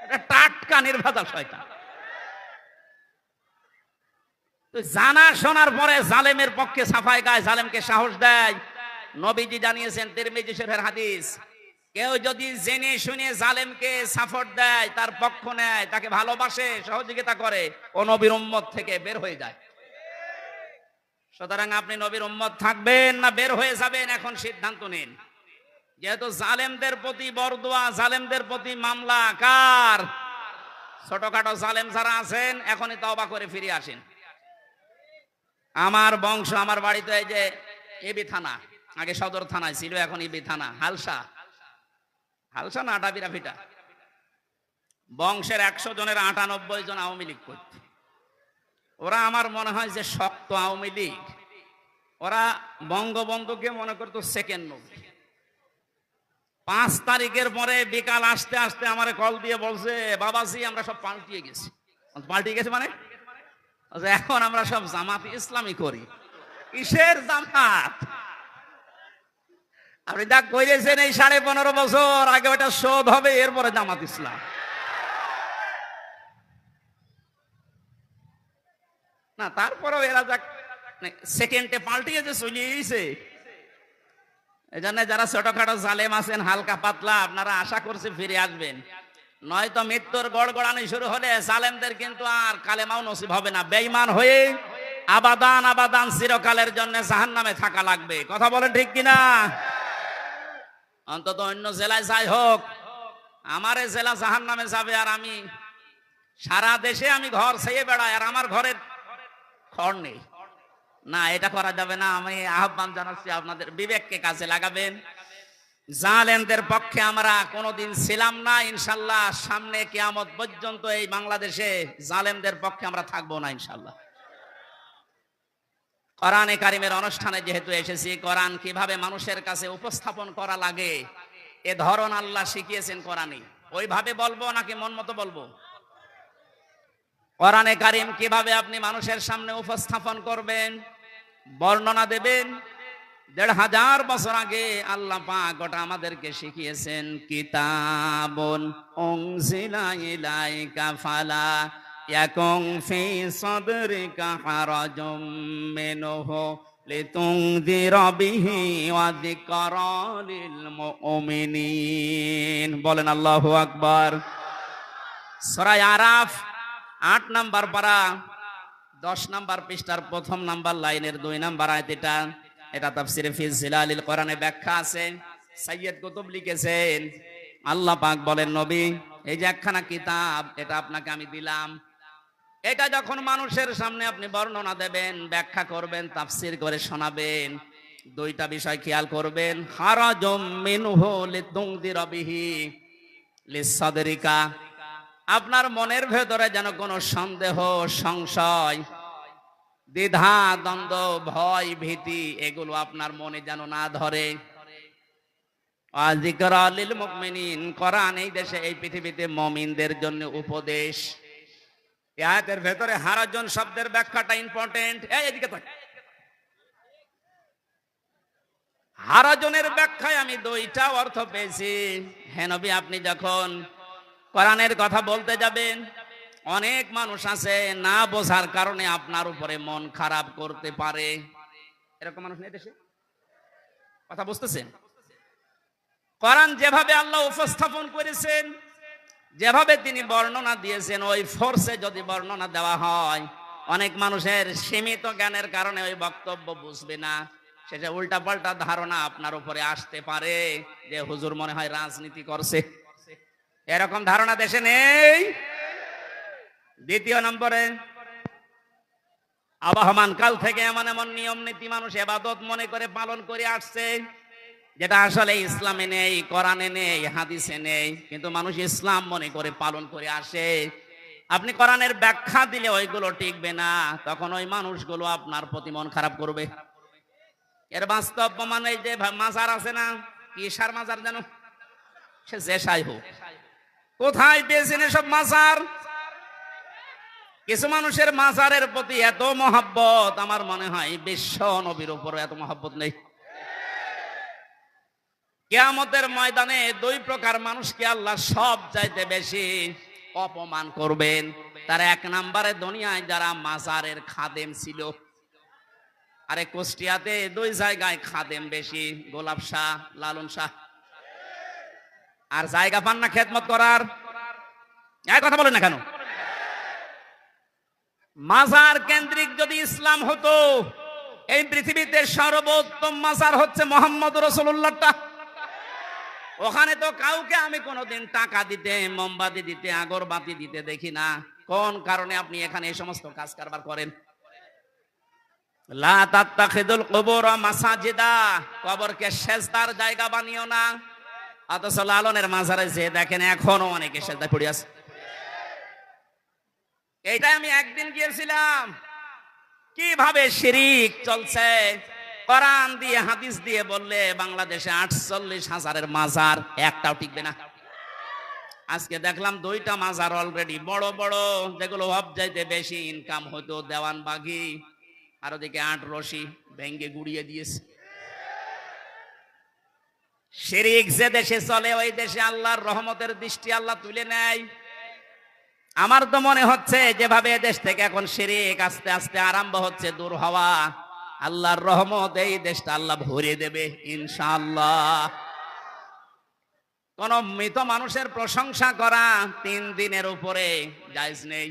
এটা টাটকা নির্ভেজাল শয়তান। জানা শোনার পরে জালেমের পক্ষে সাফাই গায়, জালেমকে সাহস দেয়। নবীজি জানিয়েছেন, তিরমিজি শরীফের হাদিস, কেউ যদি জেনে শুনে জালেমকে সাপোর্ট দেয়, তার পক্ষ নেয়, তাকে ভালোবাসে, সহযোগিতা করে, ও নবীর উম্মত থেকে বের হয়ে যায়। সুতরাং আপনি নবীর উম্মত থাকবেন না বের হয়ে যাবেন, এখন সিদ্ধান্ত নিন। যেহেতু জালেমদের প্রতি বরদোয়া, জালেমদের প্রতি মামলা কার? ছোটখাটো জালেম যারা আছেন, এখনই তওবা করে ফিরে আসেন। আমার বংশ, আমার বাড়িতে এই যে এবি থানা, আগে সদর থানায় ছিল, এখন ইবি থানা, হালসা, হালসা না ডাবিরা ভিটা, বংশের 100 জনের 98 জন আওয়ামী লীগ করত। ওরা আমার মনে হয় যে শক্ত আওয়ামী লীগ, ওরা বঙ্গবন্ধুকে মনে করতো সেকেন্ড নবী। 5 তারিখের পরে বিকাল আসতে আসতে আমার কল দিয়ে বলছে, বাবাজি আমরা সব পাল্টিয়ে গেছি। পাল্টিয়ে গেছে মানে এখন আমরা সব জামাত ইসলামী করি। কিসের জামাত? আপনি যা কইরেছেন এই 15.5 বছর আগে ওটা শোধ হবে, এরপরে জামাত ইসলাম না। তারপরেও এরা যা সেকেন্ডে পাল্টিয়ে যে চলে এসেছে, এই জন্য যারা ছোটখাটো জালেম আছেন, হালকা পাতলা, আপনারা আশা করছে ফিরে আসবেন। নয়তো মৃত্যুর গড়গড়ানি শুরু হলে জালেমদের কিন্তু আর কালেমাও নসিব হবে না। বেঈমান হয়ে আবাদান আবাদান চিরকালের জন্য জাহান্নামে থাকা লাগবে। কথা বলেন ঠিক কিনা? অন্তত অন্য জেলায় যাই হোক, আমার জেলা জাহান্নামে যাবে, আর আমি সারা দেশে আমি ঘর ছেয়ে বেড়াই, আর আমার ঘরের খড় নেই না। এটা করা যাবে না। আমি আহ্বান জানাচ্ছি, আপনাদের বিবেককে কাজে লাগাবেন। জালেমদের পক্ষে আমরা কোনোদিন ছিলাম না, ইনশাল্লাহ সামনে কিয়ামত পর্যন্ত এই বাংলাদেশে জালেমদের পক্ষে আমরা থাকবো না ইনশাল্লাহ। কোরআনে কারিমের অনুষ্ঠানে যেহেতু এসেছি, কোরআন কিভাবে মানুষের কাছে উপস্থাপন করা লাগে এ ধরন আল্লাহ শিখিয়েছেন কোরআনে। ওইভাবে বলবো নাকি মন মতো বলবো? কোরআনে কারিম কিভাবে আপনি মানুষের সামনে উপস্থাপন করবেন, বর্ণনা দেবেন, ১৫০০ বছর আগে আল্লাহ পাক ওটা আমাদেরকে শিখিয়েছেন। কিতাবুন উনজিলা ইলাইকা ফালা ইয়াকুন ফি সাদরিকা হারাজুম মিনহু লিতুনযিরা বিহি ওয়া যিকরা লিল মুমিনিন। বলেন আল্লাহু আকবার। সূরা আরাফ ৮ নম্বর পারা ১০ নম্বর পৃষ্ঠার ১ম নম্বর লাইনের ২ নম্বর আয়াত। এটা তাফসীরে ফি জিলালিল কোরআনে ব্যাখ্যা আছে, সাইয়্যিদ কুতুব লিখেছেন। আল্লাহ পাক বলেন, নবী এই যে একখানা কিতাব এটা আপনাকে আমি দিলাম, এটা যখন মানুষের সামনে আপনি বর্ণনা দেবেন, ব্যাখ্যা করবেন, তাফসীর করে শোনাবেন, দুইটা বিষয় খেয়াল করবেন। হারাজুম মিনহু লিতুনযিরা বিহি লিসাদরিকা, আপনার মনের ভেতরে যেন কোনো সন্দেহ, সংশয়, দ্বিধা, দ্বন্দ্ব, ভয়, ভীতি এগুলো আপনার মনে যেন না ধরে। ওয়া যিকরা লিল মুমিনিন, কোরআন এই দেশে এই পৃথিবীতে মুমিনদের জন্য উপদেশ। এই আয়াতের ভেতরে হারাজন শব্দের ব্যাখ্যাটা ইম্পর্টেন্ট। এদিকে তাক। হারাজনের ব্যাখ্যায় আমি দুইটা অর্থ পেয়েছি। হে নবী, আপনি যখন কোরআনের কথা বলতে যাবেন, অনেক মানুষ আছে না বোঝার কারণে আপনার উপরে মন খারাপ করতে পারে। এরকম মানুষ নেই দেশে? কথা বুঝতেছেন? কোরআন যেভাবে আল্লাহ উপস্থাপন করেছেন, যেভাবে তিনি বর্ণনা দিয়েছেন, ওই ফোর্সে যদি বর্ণনা দেওয়া হয়, অনেক মানুষের সীমিত জ্ঞানের কারণে ওই বক্তব্য বুঝবে না, সেটা উল্টা পাল্টা ধারণা আপনার উপরে আসতে পারে যে হুজুর মনে হয় রাজনীতি করছে। এরকম ধারণা দেশে নেই। দ্বিতীয় নম্বরে, আবহমান কাল থেকে এমন এমন নিয়ম নীতি মানুষ ইবাদত মনে করে পালন করে আসছে, যেটা আসলে ইসলামে নেই, কোরআনে নেই, হাদিসে নেই, কিন্তু মানুষ ইসলাম মনে করে পালন করে আসে। আপনি কোরআনের ব্যাখ্যা দিলে ওইগুলো টিকবে না, তখন ওই মানুষগুলো আপনার প্রতি মন খারাপ করবে। এর বাস্তব প্রমাণ এই যে মাজার আছে না, কি সার মাজার জানো, সে যেসাই হোক, কোথায় পেয়েছেন এসব মাজার? কিছু মানুষের মাজারের প্রতি এত মহব্বত, আমার মনে হয় বিশ্ব নবীর উপর এত মহব্বত নেই। কিয়ামতের ময়দানে দুই প্রকার মানুষকে আল্লাহ সব চাইতে বেশি অপমান করবেন। তার এক নম্বরে দুনিয়ায় যারা মাজারের খাদেম ছিল, আরে কুষ্টিয়াতে দুই জায়গায় খাদেম বেশি, গোলাপ শাহ, লালন শাহ। আর জায়গা পান না খেদমত করার। এক কথা বলেন না কেন? মাজার কেন্দ্রিক যদি ইসলাম হতো, এই পৃথিবীতে সর্বোত্তম মাজার হচ্ছে মোহাম্মদ রাসূলুল্লাহটা। ওখানে তো কাউকে আমি কোনোদিন টাকা দিতে, মোমবাতি দিতে, আগরবাতি দিতে দেখি না। কোন কারণে আপনি এখানে এই সমস্ত কাজ কারবার করেন? লা তাত্তাখিদুল কুবুর মাসাজিদা, কবরকে সেজদার জায়গা বানিও না। অথচ লালনের মাজারে যে দেখেন এখনো অনেকে সেজদায় পড়ে আছে। এইটাই আমি একদিন গিয়েছিলাম, কিভাবে শিরিক চলছে। কোরআন দিয়ে হাদিস দিয়ে বললে বাংলাদেশে ৪৮,০০০ মাজার, একটাও টিকবে না। আজকে দেখলাম দুইটা মাজার অলরেডি বড় বড়, যেগুলো সবচাইতে বেশি ইনকাম হতো, দেওয়ানবাগি আর ওদিকে ৮ রশি ভেঙ্গে গুড়িয়ে দিয়েছে। শিরিক যে দেশে চলে, ওই দেশে আল্লাহর রহমতের দৃষ্টি আল্লাহ তুলে নেয়। আমার তো মনে হচ্ছে যেভাবে দেশ থেকে এখন শিরিক আস্তে আস্তে আরম্ভ হচ্ছে দূর হওয়া, আল্লাহর রহমত এই দেশটা আল্লাহ ভরিয়ে দেবে ইনশাআল্লাহ। কোন মৃত মানুষের প্রশংসা করা ৩ দিনের উপরে জায়েজ নেই।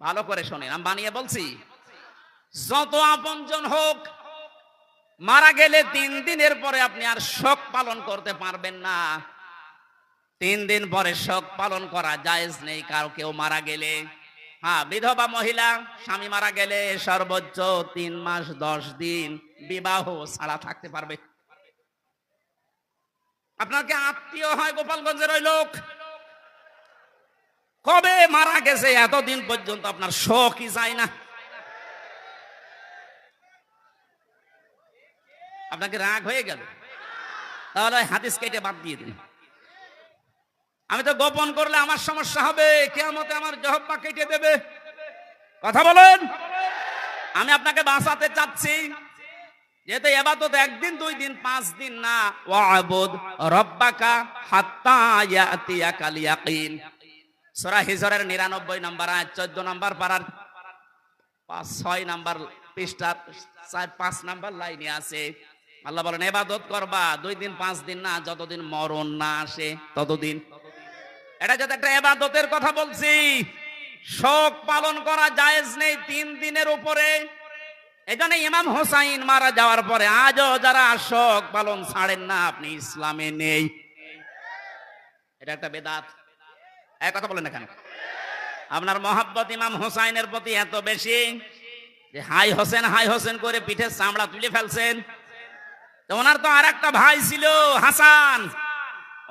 ভালো করে শোনেন, আমি বানিয়ে বলছি। যত আপনজন হোক, মারা গেলে ৩ দিনের পরে আপনি আর শোক পালন করতে পারবেন না। ৩ দিন পরে শোক পালন করা জায়েজ নেই কারো কেউ মারা গেলে। হ্যাঁ, বিধবা মহিলা স্বামী মারা গেলে সর্বোচ্চ ৩ মাস ১০ দিন বিবাহ ছাড়া থাকতে পারবে। আপনার কি আত্মীয় হয় গোপালগঞ্জের ওই লোক? কবে মারা গেছে এতদিন পর্যন্ত আপনার শোকই যায় না? আপনাকে রাগ হয়ে গেল, তাহলে হাদিস কেটে বাদ দিয়ে দিন। আমি তো গোপন করলে আমার সমস্যা হবে, কিয়ামতে আমার জহব্বা কেটে দেবে। কথা বলেন। আমি আপনাকে বাঁচাতে চাচ্ছি, যেহেতু ইবাদত একদিন, 2 দিন, 5 দিন না। ওয়াবুদ রব্বাকা হাত্তা ইয়াতিয়াকাল ইয়াকিন। সূরা হিজরের 99 নম্বর আয়াত, 14 নম্বর পারার 6 নম্বর পৃষ্ঠার 4-5 নম্বর লাইনে আছে। আল্লাহ বলেন ইবাদত করবা 2 দিন 5 দিন না, যতদিন মরণ না আসে ততদিন। এটা যদি একটা ইবাদতের কথা বলছি, শোক পালন করা জায়েজ নেই 3 দিনের উপরে। এজন্য ইমাম হোসাইন মারা যাওয়ার পরে আজও যারা শোক পালন ছাড়েন না, আপনি ইসলামে নেই। এটা একটা বেদাত। এক কথা বলেন না কেন? আপনার মহাব্বত ইমাম হোসাইনের প্রতি এত বেশি যে হাই হোসেন হাই হোসেন করে পিঠের চামড়া তুলে ফেলছেন। তো ওনার তো আর একটা ভাই ছিল হাসান,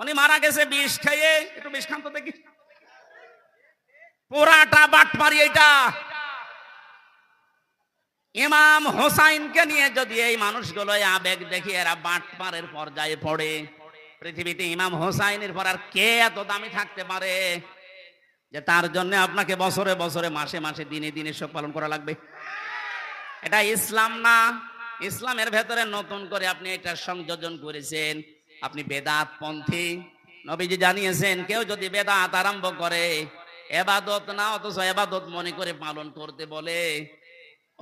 উনি মারা গেছে বিষ খেয়ে। একটু বিষ খান তো দেখি। পুরাটা বাটপারি এটা। ইমাম হোসাইনকে নিয়ে যদি এই মানুষগুলো আবেগ দেখি এরা বাটপারের পর্যায়ে পড়ে, পৃথিবীতে ইমাম হোসাইনের পর আর কে এত দামি থাকতে পারে যে তার জন্য আপনাকে বছরে বছরে, মাসে মাসে, দিনে দিনে শোক পালন করা লাগবে? এটা ইসলাম না। ইসলামের ভেতরে নতুন করে আপনি এটা সংযোজন করেছেন, আপনি বেদাত পন্থী। নবীজি জানিয়েছেন কেউ যদি বেদাত আরম্ভ করে, ইবাদত না অথচ ইবাদত মনে করে পালন করতে বলে,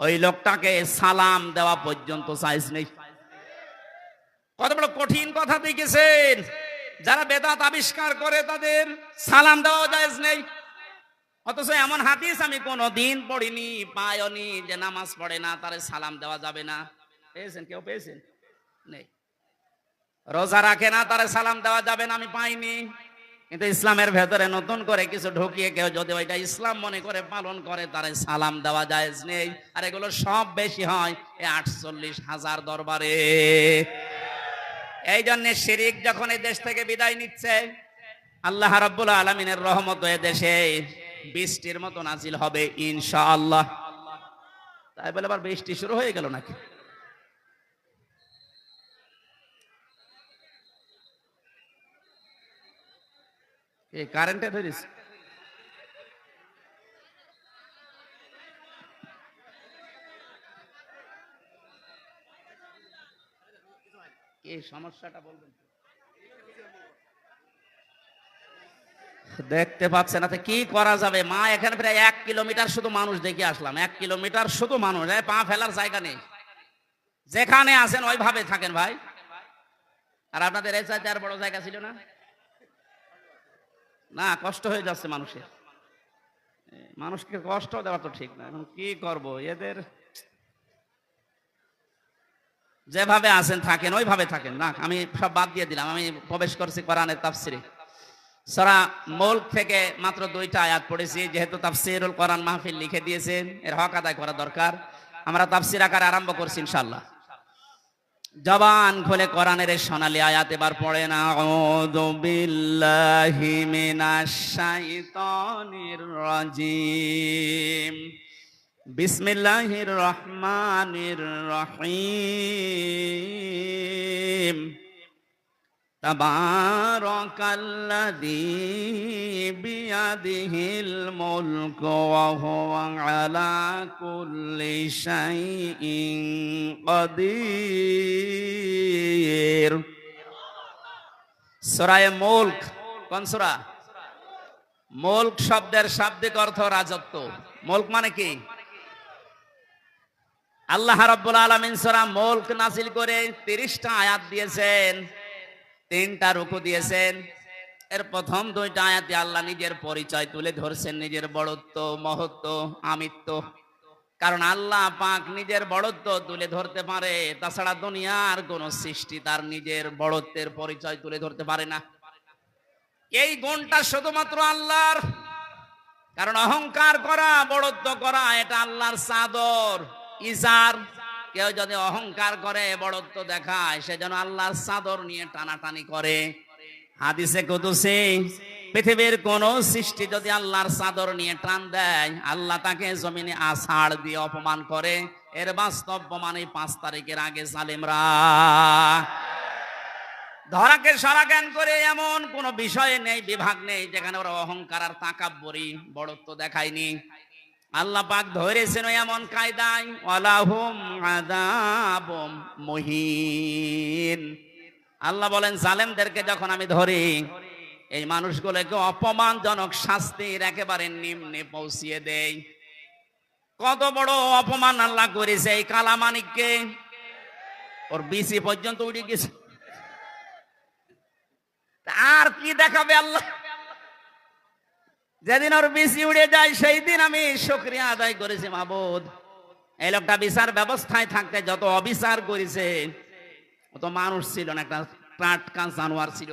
ওই লোকটাকে সালাম দেওয়া পর্যন্ত সাইজ নেই। কত বড় কঠিন কথা দেখেছেন। যারা বেদাত আবিষ্কার করে তাদের সালাম দেওয়া জায়েজ নেই, অথচ এমন হাদিস আমি কোনোদিন পড়িনি, পাইনি যে নামাজ পড়ে না তারে সালাম দেওয়া যাবে না। পেয়েছেন? কেউ পেয়েছেন? নেই। রোজা রাখে না তারে সালাম দেওয়া যাবে না, আমি পাইনি। কিন্তু ইসলামের ভেতরে নতুন করে কিছু ঢুকিয়ে কেউ যদি ওইটা ইসলাম মনে করে পালন করে, তারে সালাম দেওয়া জায়েজ নেই। আর এগুলো সব বেশি হয় এই 48,000 দরবারে। এই জন্য শিরিক যখন এই দেশ থেকে বিদায় নিচ্ছে, আল্লাহ রাব্বুল আলামিনের রহমত এ দেশে বৃষ্টির মতো নাজিল হবে ইনশাআল্লাহ। তাই বলে আবার বৃষ্টি শুরু হয়ে গেল নাকি? এই কারেন্টে ধরিস। এই সমস্যাটা বলবেন। দেখতে পাচ্ছেন না, কি করা যাবে? মা এখানে প্রায় 1 কিলোমিটার শুধু মানুষ দেখে আসলাম। 1 কিলোমিটার শুধু মানুষ, পা ফেলার জায়গা নেই। যেখানে আছেন ওইভাবে থাকেন ভাই। আর আপনাদের এই চাইতে আর বড় জায়গা ছিল না? না, কষ্ট হয়ে যাচ্ছে মানুষের। মানুষকে কষ্ট দেওয়া তো ঠিক না। এখন কি করব? এদের যেভাবে আছেন থাকেন, ওইভাবে থাকেন। না, আমি সব বাদ দিয়ে দিলাম। আমি প্রবেশ করছি কোরআনের তাফসিরে। সূরা মুলক থেকে মাত্র 2টা আয়াত পড়েছি। যেহেতু তাফসিরুল কোরআন মাহফিল লিখে দিয়েছেন, এর হক আদায় করা দরকার। আমরা তাফসির আকারে আরম্ভ করছি ইনশাআল্লাহ। জবান খুলে কোরআনের এই সোনালী আয়াত এবার পড়েন। আউযু বিল্লাহি মিনাশ শাইতানির রাজিম। বিসমিল্লাহির রহমানির রহিম। তাবারাকাল্লাযী বিয়াদিহিল মুলকু ওয়া হুয়া আলা কুল্লি শাইইন কাদির। সূরা মুলক কোন সূরা? মুলক শব্দের শাব্দিক অর্থ রাজত্ব। মুলক মানে কি? আল্লাহ রাব্বুল আলামিন সূরা মুলক নাযিল করে 30টা আয়াত দিয়েছেন, 3টা রুকু দিয়েছেন। এর প্রথম 2টা আয়াতে আল্লাহ নিজের পরিচয় তুলে ধরছেন, নিজের বড়ত্ব, মহত্ব, আমিত্ব। কারণ আল্লাহ পাক নিজের বড়ত্ব তুলে ধরতে পারে, তাছাড়া দুনিয়ার কোন সৃষ্টি তার নিজের বড়ত্বের পরিচয় তুলে ধরতে পারে না। এই গুণটা শুধুমাত্র আল্লাহর। কারণ অহংকার করা, বড়ত্ব করা এটা আল্লাহর চাদর, ইজার। কেউ যদি অহংকার করে, বড়ত্ব দেখায়, সে যেন আল্লাহর চাদর নিয়ে টানাটানি করে। হাদিসে কুদসি, পৃথিবীর কোন সৃষ্টি যদি আল্লাহর চাদর নিয়ে টান দেয়, আল্লাহ তাকে জমিনে আছাড় দিয়ে অপমান করে। এর বাস্তব প্রমাণ এই 5 তারিখের আগে জালেমরা। ধরাকে সরা জ্ঞান করে এমন কোন বিষয় নেই, বিভাগ নেই যেখানে ওরা অহংকার আর তাকাব্বুরি, বড়ত্ব দেখায়নি। আল্লাহ পাক ধরেছেন এমন কায়দায়, ওয়ালাহুম আযাবুম মুহিন। আল্লাহ বলেন, জালেমদেরকে যখন আমি ধরি, এই মানুষগুলোকে অপমানজনক শাস্তির একেবারে নিম্নে পৌঁছিয়ে দেই। কত বড় অপমান আল্লাহ করেছে এই কালামানিককে, ওর বিসি পর্যন্ত উঠে গেছে। আর কি দেখাবে আল্লাহ? যেদিন ওর বিসি উড়ে যায়, সেই দিন আমি শুকরিয়া আদায় করেছি, মাবুদ, এই লোকটা বিচার ব্যবস্থায় থাকতে যত অবিচার করেছে, ও তো মানুষ ছিল না, একটা টাটকা জানোয়ার ছিল।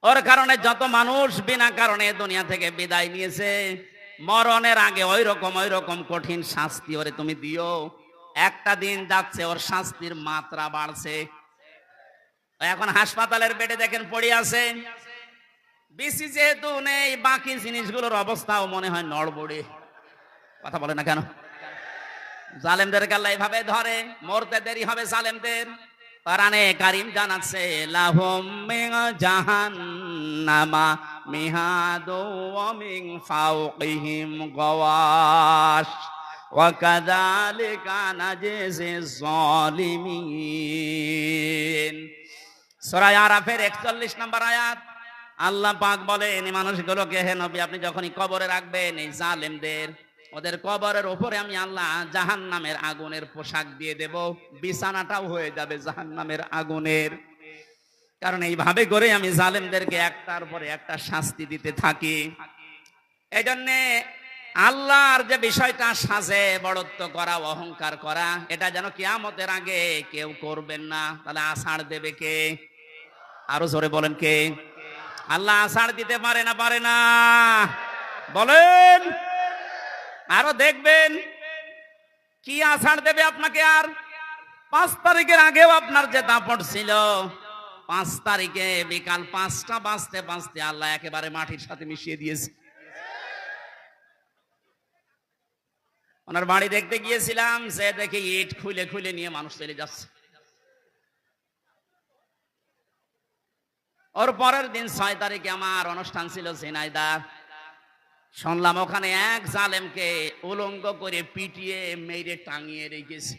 ওর কারণে যত মানুষ বিনা কারণে দুনিয়া থেকে বিদায় নিয়েছে, মরণের আগে ওই রকম কঠিন শাস্তি ওরে তুমি দিও। একটা দিন যাচ্ছে, ওর শাস্তির মাত্রা বাড়ছে। এখন হাসপাতালের বেডে দেখেন পড়ে আছে। বিসি যেহেতু নেই, বাকি জিনিসগুলোর অবস্থাও মনে হয় নড়বড়ে। কথা বলে না কেন? জালেমদের আল্লাহ এভাবে ধরে, মরতে দেরি হবে জালেমদের। কোরআনে কারীম জানাচ্ছে, লাহুম মিন জাহান্নামা মিহাদু ওয়া মিন ফাওকিহিম গাওয়াশ ওয়া কাযালিকা নাজিজিজ জালিমিন। সূরা আরাফের 41 নম্বর আয়াত। আল্লাহ পাক বলেন, এই মানুষগুলোকে হে নবী আপনি যখনই কবরে রাখবেন, এই জালেমদের, ওদের কবরের উপরে আমি আল্লাহ জাহান্নামের আগুনের পোশাক দিয়ে দেব, বিছানাটাও হয়ে যাবে জাহান্নামের আগুনের। কারণ এইভাবে করে আমি জালেমদেরকে একটার পরে একটা শাস্তি দিতে থাকি। এই জন্যে আল্লাহর যে বিষয়টা সাজে, বড়ত্ব করা, অহংকার করা, এটা যেন কিয়ামতের আগে কেউ করবেন না। তাহলে আষাঢ় দেবে কে? আরো জোরে বলেন, কে? আল্লাহ আষাঢ় দিতে পারে না? পারে না? বলেন। আরো দেখবেন কি আষাঢ় দেবে আপনাকে। আর 5 তারিখের আগেও আপনার যে দাপট ছিল, 5 তারিখে বিকাল 5টা বাজতে বাজতে আল্লাহ একেবারে মাটির সাথে মিশিয়ে দিয়েছে। ওনার বাড়ি দেখতে গিয়েছিলাম, সে দেখে ইট খুলে খুলে নিয়ে মানুষ চলে যাচ্ছে। ওর পরের দিন 6 তারিখে আমার অনুষ্ঠান ছিল ঝিনাইদহ। শুনলাম ওখানে এক জালেমকে উলঙ্গ করে পিটিয়ে মেরে টাঙিয়ে রেখেছে।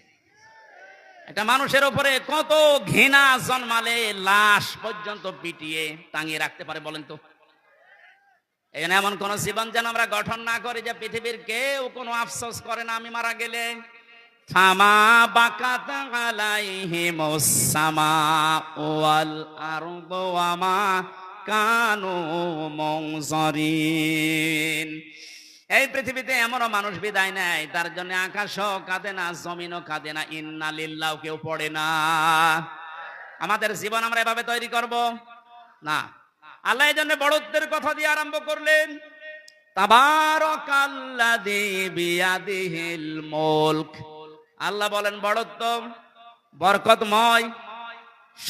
এটা মানুষের উপরে কত ঘৃণা জন্মালে লাশ পর্যন্ত পিটিয়ে টাঙিয়ে রাখতে পারে বলেন তো? এই এমন কোন জীবন যেন আমরা গঠন না করি যে পৃথিবীর কেউ কোনো আফসোস করে না আমি মারা গেলে। ফামা বাকাত আলাইহিমুস সামাউ ওয়াল আরদু ওয়া মা কানু মুনজারিন। এই পৃথিবীতে এমনও মানুষ বিদায় নেয়, তার জন্য আকাশও কাঁদে না, জমিনও কাঁদে না, ইন্না লিল্লাহ কেউ পড়ে না। আমাদের জীবন আমরা এভাবে তৈরি করব না। আল্লাহ এই জন্য বড়ত্বের কথা দিয়ে আরম্ভ করলেন। তাবারাকাল্লাযী বিয়াদিহিল মুলক। আল্লাহ বলেন বড়ত্ব বরকতময়,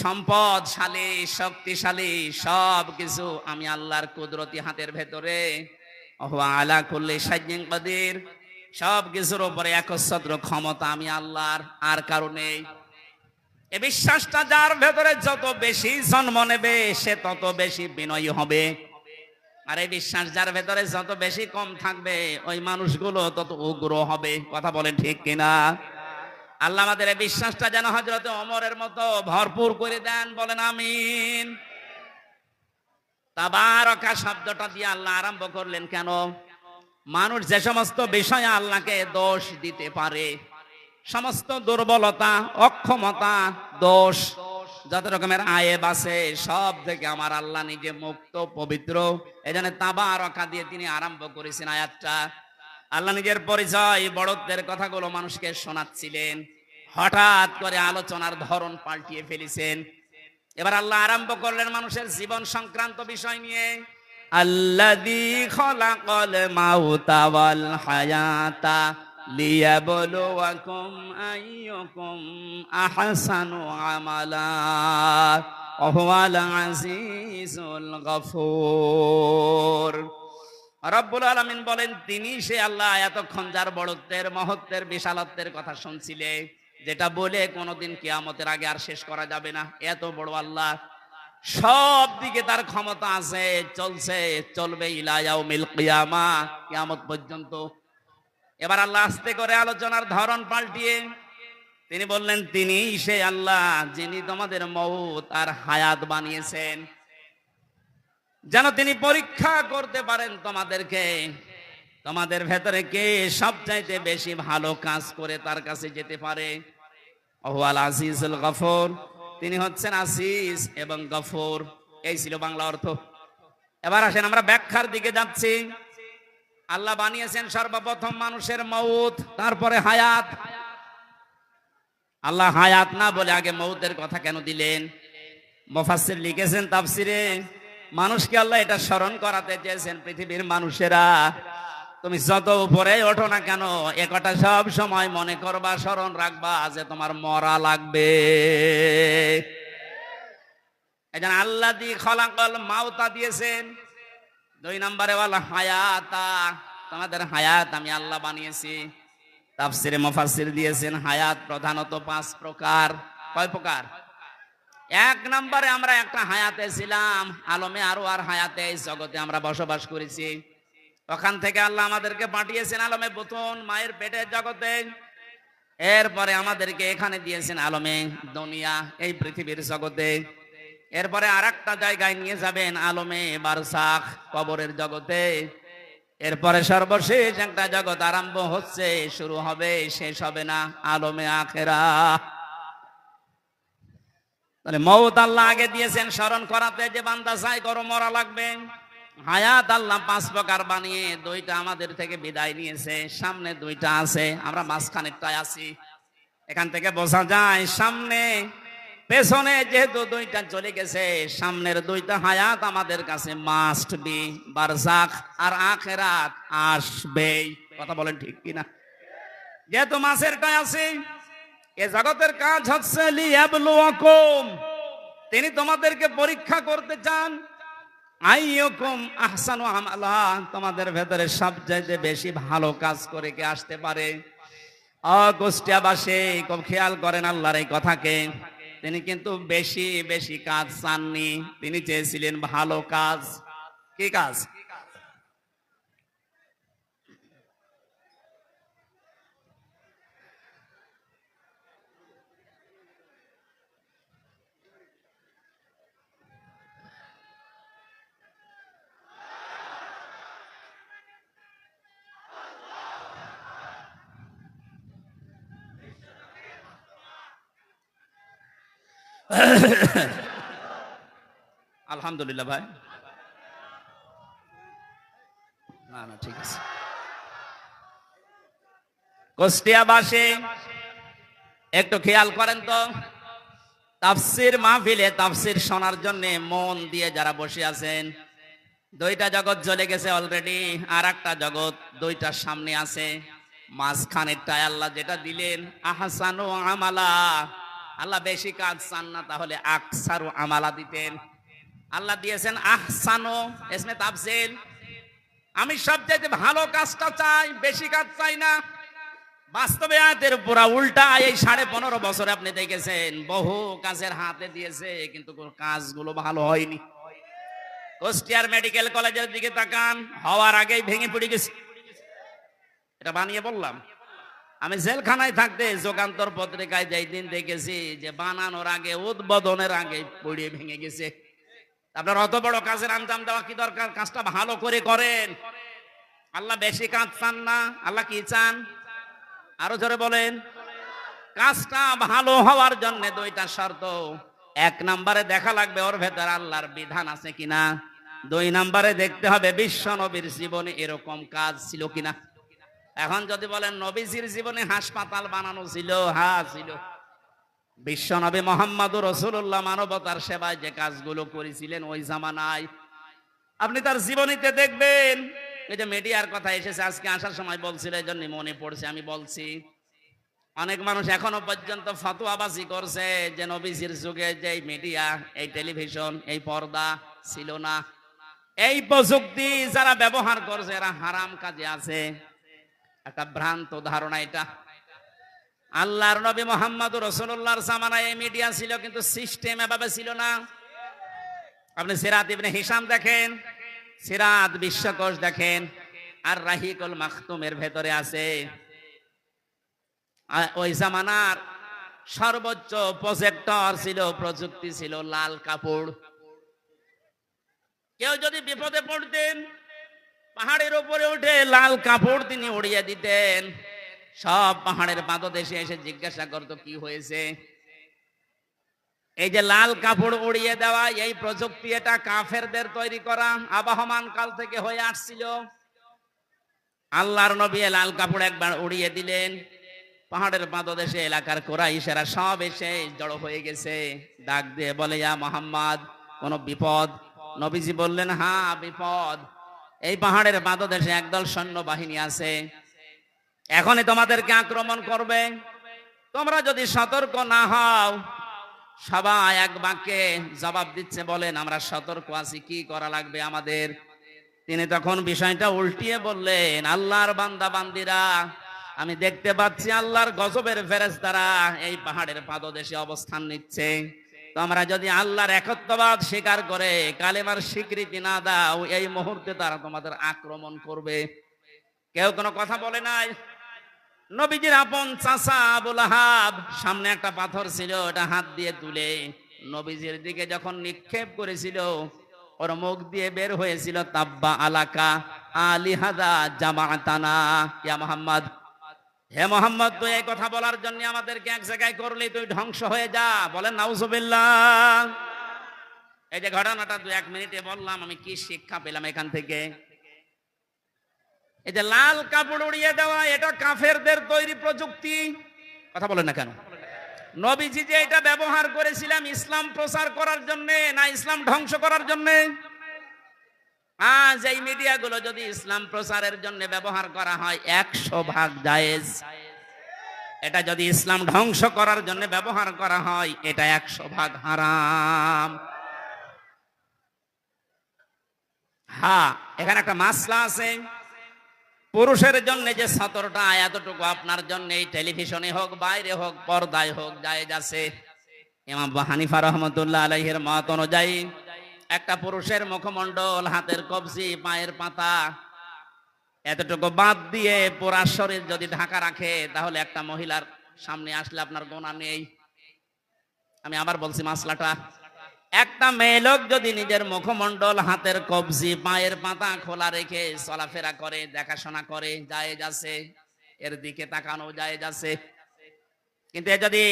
সম্পদশালী, শক্তিশালী, সব কিছু আমি আল্লাহর কুদরতি হাতের ভেতরে। ওয়া আলা কুল্লি শাইইন কাদির, সব কিছুর উপরে একচ্ছত্র ক্ষমতা আমি আল্লাহর, আর কারণে এই বিশ্বাসটা যার ভেতরে যত বেশি জন্ম নেবে, সে তত বেশি বিনয়ী হবে। আর এই বিশ্বাস যার ভেতরে যত বেশি কম থাকবে, ওই মানুষগুলো তত উগ্র হবে। কথা বলেন ঠিক কিনা? আল্লাহ আমাদের এই বিশ্বাসটা যেন হযরত ওমরের মতো ভরপুর করে দেন, বলেন আমিন। তাবারাকা শব্দটা দিয়ে আল্লাহ আরম্ভ করলেন কেন? মানুষ যে সমস্ত বিষয়ে আল্লাহকে দোষ দিতে পারে, সমস্ত দুর্বলতা, অক্ষমতা, দোষ, যত রকমের আয়েব আছে, সব থেকে আমার আল্লাহ নিজে মুক্ত, পবিত্র। এজন্য তাবারাকা দিয়ে তিনি আরম্ভ করেছেন আয়াতটা। আল্লাহ নিজের পরিচয়, বড়ত্বের কথাগুলো মানুষকে শোনাচ্ছিলেন। হঠাৎ করে আলোচনার ধরন পাল্টিয়ে ফেলেছেন। এবার আল্লাহ আরম্ভ করলেন মানুষের জীবন সংক্রান্ত বিষয় নিয়ে। আল্লাযী খালাকাল মাউতা ওয়াল হায়াতা লিয়াবলুয়াকুম আইয়ুকুম আহসানু আমালা ওয়া হুয়াল আজিজুল গফুর। রব্বুল আলামিন বলেন, তিনি সে আল্লাহ এতক্ষণ যার বড়ত্বের, মহত্বের, বিশালত্বের কথা শুনছিলে, যেটা বলে কোনোদিন কিয়ামতের আগে আর শেষ করা যাবে না। এত বড় আল্লাহ, সব দিকে তার ক্ষমতা আছে, চলছে, চলবে ইলা ইয়াউমিল কিয়ামা, কিয়ামত পর্যন্ত। এবার আল্লাহ আস্তে করে আলোচনার ধরন পাল্টিয়ে তিনি বললেন, তিনি সে আল্লাহ যিনি তোমাদের মউত আর হায়াত বানিয়েছেন, যেন তিনি পরীক্ষা করতে পারেন তোমাদেরকে, তোমাদের ভেতরে কে সবচাইতে বেশি ভালো কাজ করে তার কাছে যেতে পারে। ওয়াল আজিজুল গফুর, তিনি হচ্ছেন আজিজ এবং গফুর। এই ছিল বাংলা অর্থ। এবার আসেন আমরা ব্যাখ্যার দিকে যাচ্ছি। আল্লাহ বানিয়েছেন সর্বপ্রথম মানুষের মউত, তারপরে হায়াত। আল্লাহ হায়াত না বলে আগে মউতের কথা কেন দিলেন? মুফাসসির লিখেছেন তাফসিরে, মানুষকে আল্লাহ এটা স্মরণ করাতে চেয়েছেন, পৃথিবীর মানুষেরা তুমি যত উপরে ওঠো না কেন, এ কথা সব সময় মনে করবা, স্মরণ রাখবা যে তোমার মরা লাগবে। এজন্য আল্লাহ দি খলাকাল মাউতা দিয়েছেন। 2 নম্বরে ওয়াল হায়াতা, তোমাদের হায়াত আমি আল্লাহ বানিয়েছি। তাফসিরে মুফাসসির দিয়েছেন হায়াত প্রধানত 5 প্রকার। কয় প্রকার? 1 নম্বরে আমরা একটা হায়াতে ছিলাম, আলমে আরওয়ার হায়াতে, এই জগতে আমরা বসবাস করেছি। ওখান থেকে আল্লাহ আমাদেরকে পাঠিয়েছেন আলমে বুতুন, মায়ের পেটের জগতে। এরপরে আমাদেরকে এখানে দিয়েছেন আলমে দুনিয়া, এই পৃথিবীর জগতে। এরপরে আরেকটা জায়গায় নিয়ে যাবেন আলমে বারসাখ, কবরের জগতে। এরপরে সর্বশেষ একটা জগৎ আরম্ভ হচ্ছে, শুরু হবে, শেষ হবে না, আলমে আখিরাত। তাহলে মউত আল্লাহ আগে দিয়েছেন স্মরণ করাতে, যে বান্দা চাই করো মরা লাগবে। হায়াত আল্লাহ 5 প্রকার বানিয়ে 2টা আমাদের থেকে বিদায় নিয়েছে, সামনে 2টা আছে, আমরা মাঝখানেরটায় আছি। এখান থেকে বোঝা যায় সামনে পেছনে যেহেতু 2টা চলে গেছে, সামনের 2টা হায়াত আমাদের কাছে মাস্ট বি, বারজাখ আর আখিরাত আসবেই। কথা বলেন ঠিক কিনা? যেহেতু মাঝেরটায় আছে, এ জগতের কাজ হচ্ছে লিয়াবলুয়াকুম, তিনি তোমাদেরকে পরীক্ষা করতে চান। আইয়ুকুম আহসানু আমালা, তোমাদের ভেতরে সবচেয়ে বেশি ভালো কাজ করে কে আসতে পারে। কুষ্টিয়াবাসী খুব খেয়াল করেন আল্লাহর এই কথাকে। তিনি কিন্তু বেশি বেশি কাজ চাননি, তিনি চেয়েছিলেন ভালো কাজ। কি কাজ? আলহামদুলিল্লাহ ভাই, না না ঠিক আছে। কুষ্টিয়াবাসী একটু খেয়াল করেন তো, তাফসির মাহফিলে তাফসির শোনার জন্য মন দিয়ে যারা বসে আছেন, 2টা জগৎ চলে গেছে অলরেডি, আর একটা জগৎ 2টার সামনে আছে। মাঝখানেরটায় আল্লাহ যেটা দিলেন আহসানু আমালা, আল্লাহ বেশি কাজ চান না, তাহলে আকসারু আমালা দিতেন। আল্লাহ দিয়েছেন আহসানু, ইসমে তাফসিল, আমি সবচেয়ে ভালো কাজটা চাই, বেশি কাজ চাই না। বাস্তবে আয়াতের পুরা উল্টা। এই 15.5 বছরে আপনি দেখেছেন বহু কাজের হাতে দিয়েছে, কিন্তু কাজগুলো ভালো হয়নি। কুষ্টিয়ার মেডিকেল কলেজের দিকে তাকান, হওয়ার আগেই ভেঙে পড়ে গেছে। এটা বানিয়ে বললাম, আমি জেলখানায় থাকতে যুগান্তর পত্রিকায় যেই দিন দেখেছি যে বানানোর আগে, উদ্বোধনের আগে পড়ে ভেঙে গেছে। আপনার অত বড় কাজের আঞ্জাম দেওয়া কি দরকার? কাজটা ভালো করে করেন। আল্লাহ বেশি কাজ চান না, আল্লাহ কি চান? আরো জোরে বলেন। কাজটা ভালো হওয়ার জন্য 2টা শর্ত। 1 নম্বরে দেখা লাগবে ওর ভেতর আল্লাহর বিধান আছে কিনা। 2 নম্বরে দেখতে হবে বিশ্ব নবীর জীবনে এরকম কাজ ছিল কিনা। এখন যদি বলেন নবীজির জীবনে হাসপাতাল বানানো ছিল, হ্যাঁ ছিল। বিশ্ব নবী মুহাম্মদুর রাসূলুল্লাহ মানবতার সেবায় যে কাজগুলো করেছিলেন ওই জামানায়, আপনি তার জীবনীতে দেখবেন এই যে মিডিয়ার কথা এসেছে আজকে আসার সময় বলছিল, এই জন্য মনে পড়ছে আমি বলছি। অনেক মানুষ এখনো পর্যন্ত ফতোয়াবাজি করছে যে নবীজির যুগে যে মিডিয়া, এই টেলিভিশন, এই পর্দা ছিল না। এই প্রযুক্তি যারা ব্যবহার করছে এরা হারাম কাজে আছে। একটা ভ্রান্ত ধারণা এটা। আল্লাহর নবী মুহাম্মদুর রাসূলুল্লাহর জামানায় এই মিডিয়া ছিল, কিন্তু সিস্টেম এভাবে ছিল না। আপনি সিরাত ইবনে হিশাম দেখেন, সিরাত বিশ্বকোষ দেখেন, আর রাহিকুল মাখতুমের ভেতরে আছে ওই জামানার সর্বোচ্চ প্রজেক্টর ছিল, প্রযুক্তি ছিল লাল কাপড়। কেউ যদি বিপদে পড়তেন পাহাড়ের উপরে উঠে লাল কাপড় তিনি উড়িয়ে দিতেন। সব পাহাড়ের পাদদেশে এসে জিজ্ঞাসা করতো কি হয়েছে। এই যে লাল কাপড় উড়িয়ে দেওয়া এই প্রযুক্তি, এটা কাফেরদের তৈরি করা, আবহমান কাল থেকে হয়ে আসছিল। আল্লাহর নবী লাল কাপড় একবার উড়িয়ে দিলেন, পাহাড়ের পাদদেশে এলাকার কুরাইশেরা সব এসে জড়ো হয়ে গেছে। ডাক দিয়ে বলে, ইয়া মুহাম্মদ, কোন বিপদ? নবীজি বললেন, হ্যাঁ বিপদ। এই পাহাড়ের পাদদেশে একদল সৈন্যবাহিনী আছে, এখনই তোমাদেরকে আক্রমণ করবে। তোমরা যদি সতর্ক না হও। সবাই এক বাক্যে জবাব দিচ্ছে, বলেন আমরা সতর্ক আছি, কি করা লাগবে আমাদের? তিনি তখন বিষয়টা উল্টিয়ে বললেন, আল্লাহর বান্দা বান্দিরা, আমি দেখতে পাচ্ছি আল্লাহর গজবের ফেরেশতারা এই পাহাড়ের পাদদেশে অবস্থান নিচ্ছে। তোমরা যদি আল্লাহর একত্ববাদ স্বীকার করে কালেমার স্বীকৃতি না দাও, এই মুহূর্তে তারা তোমাদের আক্রমণ করবে। কেউ কোনো কথা বলে নাই। নবীজির আপন চাচা আবু লাহাব, সামনে একটা পাথর ছিল, ওটা হাত দিয়ে তুলে নবীজির দিকে যখন নিক্ষেপ করেছিল, ওর মুখ দিয়ে বের হয়েছিল, তাব্বা আলাকা আলিহাদা জামাতানা, ইয়া মুহাম্মদ, হে মোহাম্মদ, তুই এই কথা বলার জন্য আমাদেরকে এক জায়গায় করলি, তুই ধ্বংস হয়ে যা। বলেন নাউজুবিল্লাহ। এই যে ঘটনাটা 2-1 মিনিটে বললাম, আমি কি শিক্ষা পেলাম এখান থেকে? এই যে লাল কাপড় উড়িয়ে দেওয়া, এটা কাফেরদের তৈরি প্রযুক্তি। কথা বলেন না কেন? নবীজি যে এটা ব্যবহার করেছিলাম ইসলাম প্রচার করার জন্য, না ইসলাম ধ্বংস করার জন্য? আজ এই মিডিয়াগুলো যদি ইসলাম প্রচারের জন্য ব্যবহার করা হয় 100% জায়েজ। এটা যদি ইসলাম ধ্বংস করার জন্য ব্যবহার করা হয়, এটা 100% হারাম। হ্যাঁ, এখানে একটা মাসলা আছে। পুরুষের জন্য যে সতরটা, এতটুকু আপনার জন্য এই টেলিভিশনে হোক, বাইরে হোক, পর্দায় হোক, জায়েজ আছে। ইমাম আবু হানিফা রাহমাতুল্লাহ আলাইহির মত অনুযায়ী একটা পুরুষের মুখমণ্ডল, হাতের কবজি, পায়ের পাতা, এতটুকু বাদ দিয়ে পুরা শরীর যদি ঢাকা রাখে, তাহলে একটা মহিলার সামনে আসলে আপনার গুনাহ নেই। আমি আবার বলছি মাসলাটা, একটা মেয়ে লোক যদি নিজের মুখমণ্ডল, হাতের কবজি, পায়ের পাতা খোলা রেখে চলাফেরা করে, দেখাশোনা করে, জায়েজ আছে, এর দিকে তাকানো জায়েজ আছে। কিন্তু এ যদি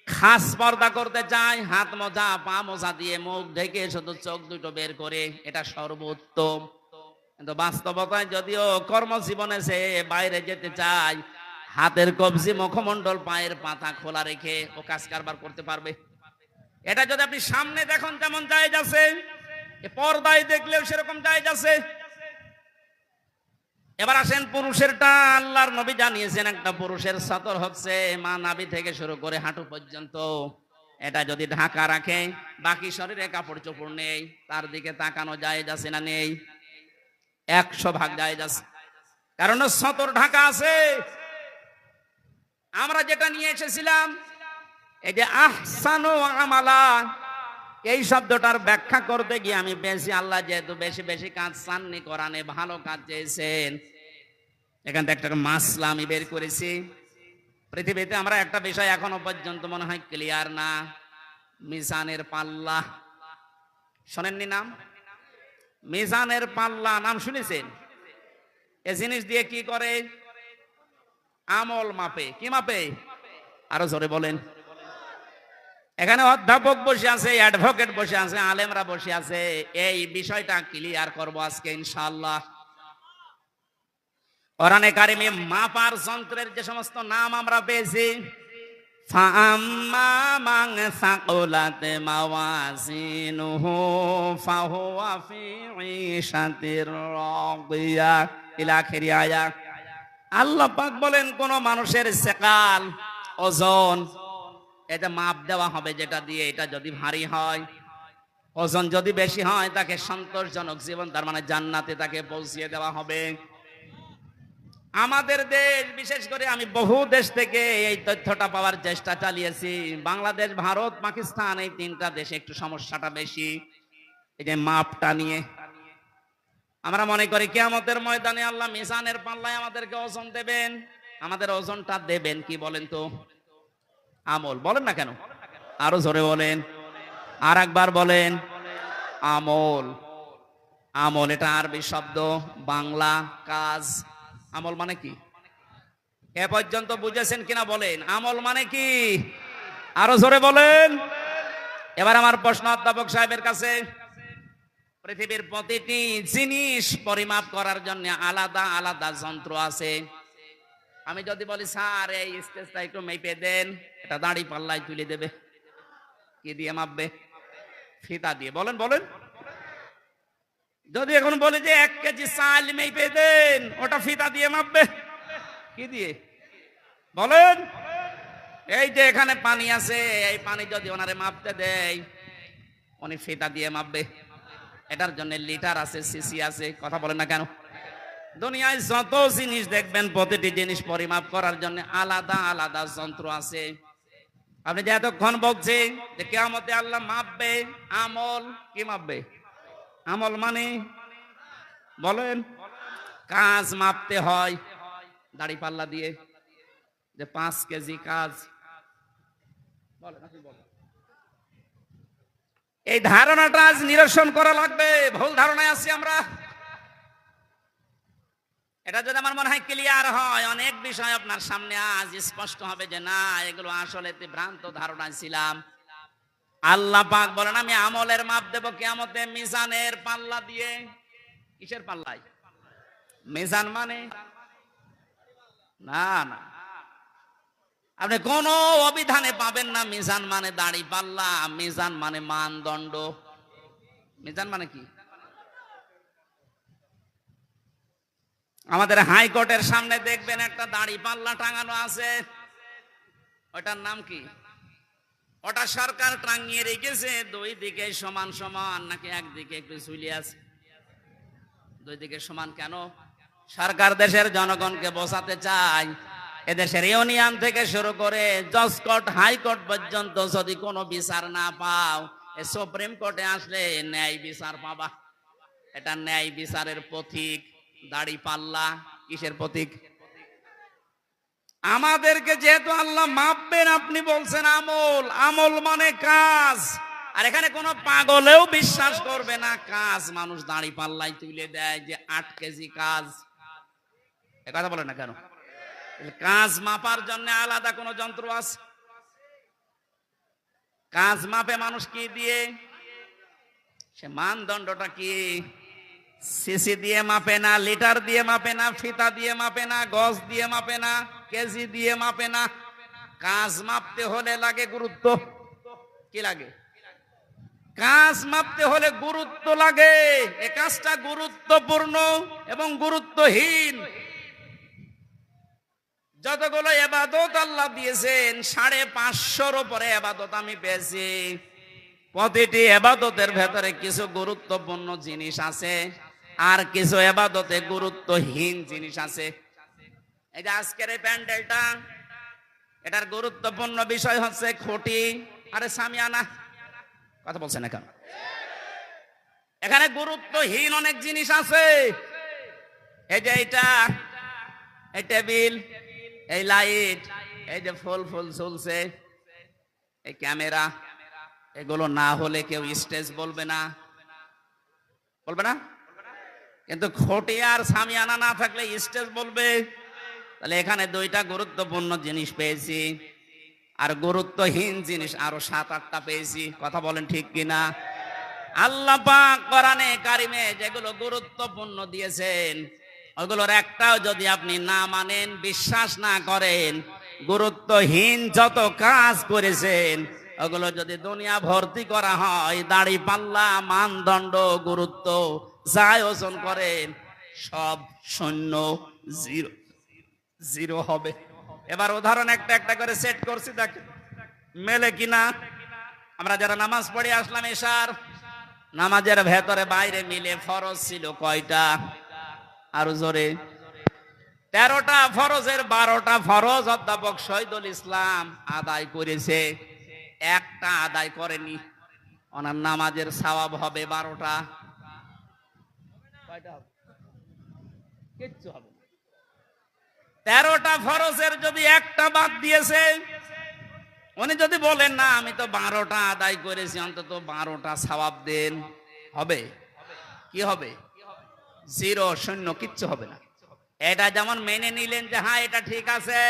খাস পর্দা করতে চায়, হাত মোজা, পা মোজা দিয়ে মুখ ঢেকে শুধু চোখ দুটো বের করে, এটা সর্বোত্তম। কিন্তু বাস্তবতায় যদিও কর্মজীবনে সে বাইরে যেতে চায়, হাতের কবজি, মুখমণ্ডল, পায়ের পাতা খোলা রেখে ও কাজ কারবার করতে পারবে। এটা যদি আপনি সামনে দেখুন যেমন জায়েজ আছে, পর্দায় দেখলেও সেরকম জায়েজ আছে। এবার আসেন পুরুষেরটা। আল্লাহর নবী জানিয়েছেন একটা পুরুষের সতর হচ্ছে মা নাভি থেকে শুরু করে হাঁটু পর্যন্ত। এটা যদি ঢাকা রাখে, বাকি শরীরে কাপড় চোপড় নেই, তার দিকে তাকানো জায়েজ আছে না নেই? 100% জায়েজ আছে, কারণ সতর ঢাকা আছে। আমরা যেটা নিয়ে এসেছিলাম, এই যে আহসানু আমালা, এই শব্দটার ব্যাখ্যা করতে গিয়ে আমি বেশি, আল্লাহ যেহেতু বেশি বেশি কাজ চাননি কোরআনে, ভালো কাজ চেয়েছেন, এখান থেকে একটা মাসলা আমি বের করেছি। পৃথিবীতে আমরা একটা বিষয় এখনো পর্যন্ত মনে হয় ক্লিয়ার না, মিজানের পাল্লা। শোনেননি নাম? মিজানের পাল্লা নাম শুনেছেন? এ জিনিস দিয়ে কি করে? আমল মাপে। কি মাপে? আরো জোরে বলেন। এখানে অধ্যাপক বসে আছে, অ্যাডভোকেট বসে আছে, আলেমরা বসে আছে। এই বিষয়টা ক্লিয়ার করব আজকে ইনশাআল্লাহ। কোরআনে কারিমে মাপার যন্ত্রের যে সমস্ত নাম আমরা পেয়েছি, ফাআম্মা মান সাকুলাত মাওয়াজিনুহু ফাহুয়া ফি ঈশাতির রাদিয়া ইলা আখিরি আয়াত। আল্লাহ পাক বলেন কোন মানুষের সেকাল ওজন এটা মাপ দেওয়া হবে, যেটা দিয়ে এটা যদি ভারী হয়, ওজন যদি বেশি হয়, তাকে সন্তোষজনক জীবন, তার মানে জান্নাতে তাকে পৌঁছিয়ে দেওয়া হবে। আমাদের দেশ, বিশেষ করে আমি বহু দেশ থেকে এই তথ্যটা পাওয়ার চেষ্টা চালিয়েছি। বাংলাদেশ, ভারত, পাকিস্তান, এই তিনটা দেশে একটু সমস্যাটা বেশি এই যে মাপটা নিয়ে। আমরা মনে করি কিয়ামতের ময়দানে আল্লাহ মিজানের পাল্লায় আমাদেরকে ওজন দেবেন। আমাদের ওজনটা দেবেন কি বলেন তো? আমল। বলেন না কেন? আরো জোরে বলেন, আর একবার বলেন। আমল। আমল এটা আরবি শব্দ, বাংলা কাজ। আমল মানে কি এ পর্যন্ত বুঝেছেন কিনা বলেন? আমল মানে কি? আরো জোরে বলেন। এবার আমার প্রশ্ন অধ্যাপক সাহেবের কাছে। পৃথিবীর প্রতিটি জিনিস পরিমাপ করার জন্য আলাদা আলাদা যন্ত্র আছে। আমি যদি বলি স্যার এই স্টেজটা একটু মেপে দেন, এটা দাড়ি পাল্লায় তুলে দেবে। কি দিয়ে মাপবে? ফিতা দিয়ে। বলেন বলেন। যদি এখন বলি যে 1 কেজি চাল মেপে দেন, ওটা ফিতা দিয়ে মাপবে। কি দিয়ে? বলেন। এই যে এখানে পানি আছে, এই পানি যদি ওনারে মাপতে দেয়, উনি ফিতা দিয়ে মাপবে। এটার জন্য লিটার আছে, সিসি আছে। কথা বলেন না কেন? দুনিয়ায় যত জিনিস দেখবেন, প্রতিটি জিনিস পরিমাপ করার জন্য আলাদা আলাদা যন্ত্র আছে। আপনি যে এতক্ষণ বলছেন যে কিয়ামতে আল্লাহ মাপবে, আমল কি মাপবে? আমল মানে বলেন, কাজ মাপতে হয় দাড়ি পাল্লা দিয়ে, যে 5 কেজি কাজ। বলেন, আপনি বলেন। এই ধারণাটা আজ নিরসন করা লাগবে। ভুল ধারণায় আছি আমরা। এটা যদি আমার মনে হয় ক্লিয়ার হয়, অনেক বিষয় আপনার সামনে আজ স্পষ্ট হবে যে না, এগুলো আসলে ভ্রান্ত ধারণায় ছিলাম। আল্লাহ পাক বলেন আমি আমলের মাপ দেব কিয়ামতে মিজানের পাল্লা দিয়ে। কিসের পাল্লায়? মিজান মানে না না, আপনি কোন অভিধানে পাবেন না মিজান মানে দাড়ি পাল্লা। মিজান মানে মানদণ্ড। মিজান মানে কি? আমাদের হাইকোর্টের সামনে দেখবেন একটা দাড়ি পাল্লা টাঙানো আছে। ওটার নাম কি? ওটা সরকার টাঙিয়ে রেখেছে। 2 দিকে সমান সমান, নাকি একদিকে একটু ঝুলিয়ে আছে? 2 দিকে সমান কেন? সরকার দেশের জনগণকে বোঝাতে চায় এদেশের ইউনিয়ন থেকে শুরু করে জজ কোর্ট, হাইকোর্ট পর্যন্ত যদি কোনো বিচার না পাও, সুপ্রিম কোর্টে আসলে ন্যায় বিচার পাবা। এটা ন্যায় বিচারের প্রতীক। দাড়ি পাল্লা কিসের প্রতীক? আমাদেরকে যেহেতু আল্লাহ মাপবেন, আপনি বলছেন আমল। আমল মানে কাজ। আর এখানে কোনো পাগলেও বিশ্বাস করবে না কাজ মানুষ দাড়ি পাল্লায় তুলে দেয় যে 8 কেজি কাজ। এ কথা বলেন না কেন? কাজ মাপার জন্য আলাদা কোন যন্ত্র আছে? কাজ মাপে মানুষ কি দিয়ে? সে মানদণ্ডটা কি? সিসি দিয়ে মাপে না, লিটার দিয়ে মাপে না, ফিতা দিয়ে মাপে না, গজ দিয়ে মাপে না, কেজি দিয়ে মাপে না। কাজ মাপতে হলে লাগে গুরুত্ব। কি লাগে? কাজ মাপতে হলে গুরুত্ব লাগে। এ কাজটা গুরুত্বপূর্ণ এবং গুরুত্বহীন। যতগুলো ইবাদত আল্লাহ দিয়েছেন, 550-র উপরে ইবাদত আমি পেয়েছি। প্রতিটি ইবাদতের ভেতরে কিছু গুরুত্বপূর্ণ জিনিস আছে, আর কিছু ইবাদতে গুরুত্বহীন জিনিস আছে। এই যে আজকের এই প্যান্ডেলটা, এটার গুরুত্বপূর্ণ বিষয় হচ্ছে খুঁটি আরে সামিয়ানা। কথা বলছেন না কেন? এখানে গুরুত্বহীন অনেক জিনিস আছে। এই যে এইটা, এই টেবিল, এই লাইট, এই যে ফুল ফুল ঝুলছে, এই ক্যামেরা, এগুলো না হলে কেউ স্টেজ বলবে না। বলবে না? কিন্তু খুঁটি আর সামিয়ানা না থাকলে স্টেজ বলবে। তাহলে এখানে 2টা গুরুত্বপূর্ণ জিনিস পেয়েছি, আর গুরুত্বহীন জিনিস আরো 7-8টা পেয়েছি। কথা বলেন ঠিক কিনা? আল্লাহ পাক কোরআনে কারিমে যেগুলো গুরুত্বপূর্ণ দিয়েছেন, ওগুলোর একটাও যদি আপনি না মানেন, বিশ্বাস না করেন, গুরুত্বহীন যত কাজ করেছেন ওগুলো যদি দুনিয়া ভর্তি করা হয়, দাড়ি পাল্লা মানদণ্ড গুরুত্ব যাই ওজন করেন সব শূন্য, জিরো জিরো হবে। এবার উদাহরণ একটা একটা করে সেট করছি, দেখ মেলে কিনা। আমরা যারা নামাজ পড়ে আসলাম এশার, নামাজের ভেতরে বাইরে মিলে ফরজ ছিল কয়টা? আরো জোরে। 13টা ফরজের 12টা ফরজ অধ্যাপক শহীদুল ইসলাম আদায় করেছে, একটা আদায় করেনি। ওনার নামাজের সওয়াব হবে 12টা। কয়টা হবে? কিচ্ছু হবে না। 13টা ফরজের যদি একটা বাদ দিয়েছে, উনি যদি বলেন না আমি তো 12টা আদায় করেছি, অন্তত 12টা সওয়াব দেন, হবে? কি হবে? জিরো, শূন্য, কিচ্ছু হবে না। এটা যেমন মেনে নিলেন যে হ্যাঁ এটা ঠিক আছে,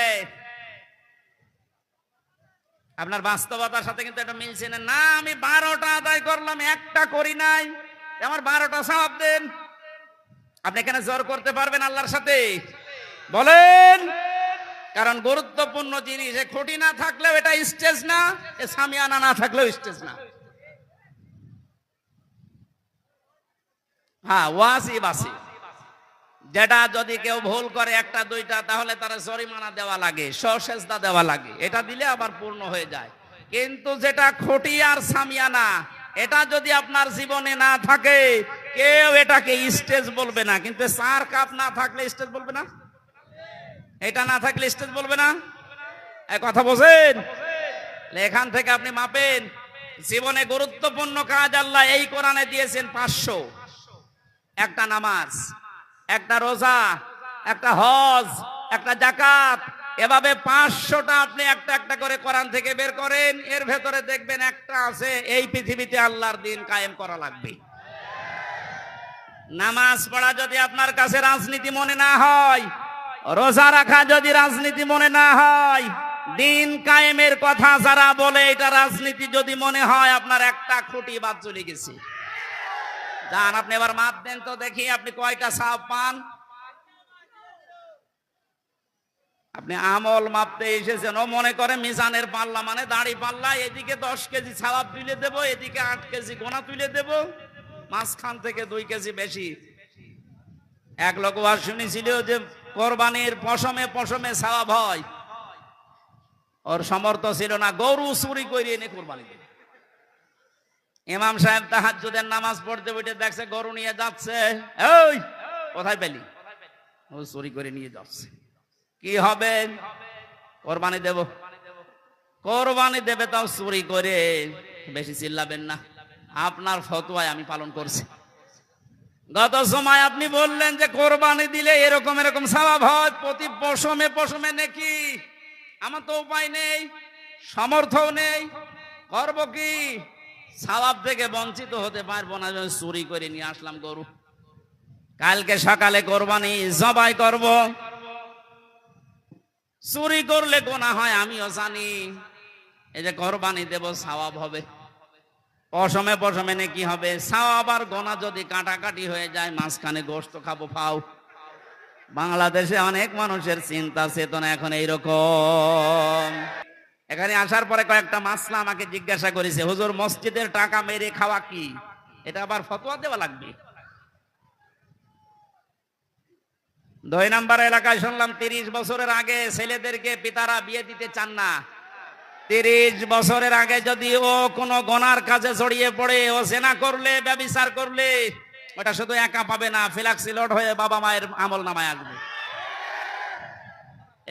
আপনার বাস্তবতার সাথে কিন্তু এটা মিলছে না। না, আমি 12টা আদায় করলাম, একটা করি নাই, আমার 12টা সওয়াব দেন। আপনি এখানে জোর করতে পারবেন আল্লাহর সাথে? বলেন। কারণ গুরুত্বপূর্ণ জিনিস, খুঁটি না থাকলেও এটা স্টেজ না, সামিয়ানা না থাকলেও স্টেজ না। হ্যাঁ, ওয়াজিব আছে, যেটা যদি কেউ ভুল করে একটা দুইটা তাহলে তারা জরিমানা দেওয়া লাগে, সসেজদা দেওয়া লাগে, এটা দিলে আবার পূর্ণ হয়ে যায়। কিন্তু যেটা খুঁটি আর সামিয়ানা, এটা যদি আপনার জীবনে না থাকে, কেউ এটাকে স্টেজ বলবে না। কিন্তু 4 কাপ না থাকলে স্টেজ বলবে না, এটা না থাকলে স্টেজ বলবে না। এই কথা বোঝেন? এখান থেকে আপনি মাপেন। জীবনে গুরুত্বপূর্ণ কাজ আল্লাহ এই কোরআনে দিয়েছেন 500। একটা নামাজ, একটা রোজা, একটা হজ, একটা যাকাত, এভাবে 500টা আপনি একটা একটা করে কোরআন থেকে বের করেন। এর ভেতরে দেখবেন একটা আছে, এই পৃথিবীতে আল্লাহর দিন কায়েম করা লাগবে। নামাজ পড়া যদি আপনার কাছে রাজনীতি মনে না হয়, রোজা রাখা যদি রাজনীতি মনে না হয়, দিন কায়েমের কথা যারা বলে এটা রাজনীতি যদি মনে হয়, আপনার একটা খুঁটি বাদ চলে গেছে। যান আপনি এবার মাপ দেন তো দেখি আপনি কয়টা সওয়াব পান। আপনি আমল মাপতে এসেছেন, ও মনে করে মিজানের পাল্লা মানে দাড়ি পাল্লা, এদিকে 10 কেজি সওয়াব তুলে দেবো, এদিকে 8 কেজি গোনা তুলে দেবো, মাঝখান থেকে 2 কেজি বেশি। এক লোক ওয়াজ শুনেছিল যে কোরবানির পশমে পশমে সওয়াব হয়, ওর সামর্থ্য ছিল না, গরু চুরি করে এনে কোরবানি দেবে। ইমাম সাহেব তাহাজ্জুদের নামাজ পড়তে বসে দেখছে গরু নিয়ে যাচ্ছে, এই কোথায় পেলি? ও চুরি করে নিয়ে যাচ্ছে। কি হবে? কোরবানি দেব। কোরবানি দেবে তাও চুরি করে। বেশি চিল্লাবেন না, আপনার ফতোয়ায় আমি পালন করছি। গত সময় আপনি বললেন যে কোরবানি দিলে এরকম এরকম সওয়াব হয়, প্রতি পশমে পশমে নাকি। আমার তো উপায় নেই, সামর্থ্য নেই, করব কি? সওয়াব থেকে বঞ্চিত হতে পারবো না, চুরি করে নিয়ে আসলাম গরু। কালকে সকালে কোরবানি জবাই করব। চুরি করলে গোনা হয় আমিও জানি, এই যে কোরবানি দেব সওয়াব হবে, পশমে পশমে নাকি হবে। সওয়াব আর গোনা যদি কাটাকাটি হয়ে যায়, মাঝখানে গোশত খাবো ফাও। বাংলাদেশে অনেক মানুষের চিন্তা চেতনা এখন এইরকম। এখানে আসার পরে কয়েকটা মাসলা আমাকে জিজ্ঞাসা করেছে, হুজুর মসজিদের টাকা মেরে খাওয়া কি? এটা আবার ফতোয়া দেওয়া লাগবে? 2 নম্বর এলাকায় শুনলাম 30 বছরের আগে ছেলেদেরকে পিতারা বিয়ে দিতে চান না। 30 বছরের আগে যদি ও কোনো গুনার কাজে জড়িয়ে পড়ে, ও জেনা করলে, ব্যভিচার করলে, ওটা শুধু একা পাবে না, ফ্ল্যাক্সিলোড হয়ে বাবা মায়ের আমল নামায় আসবে।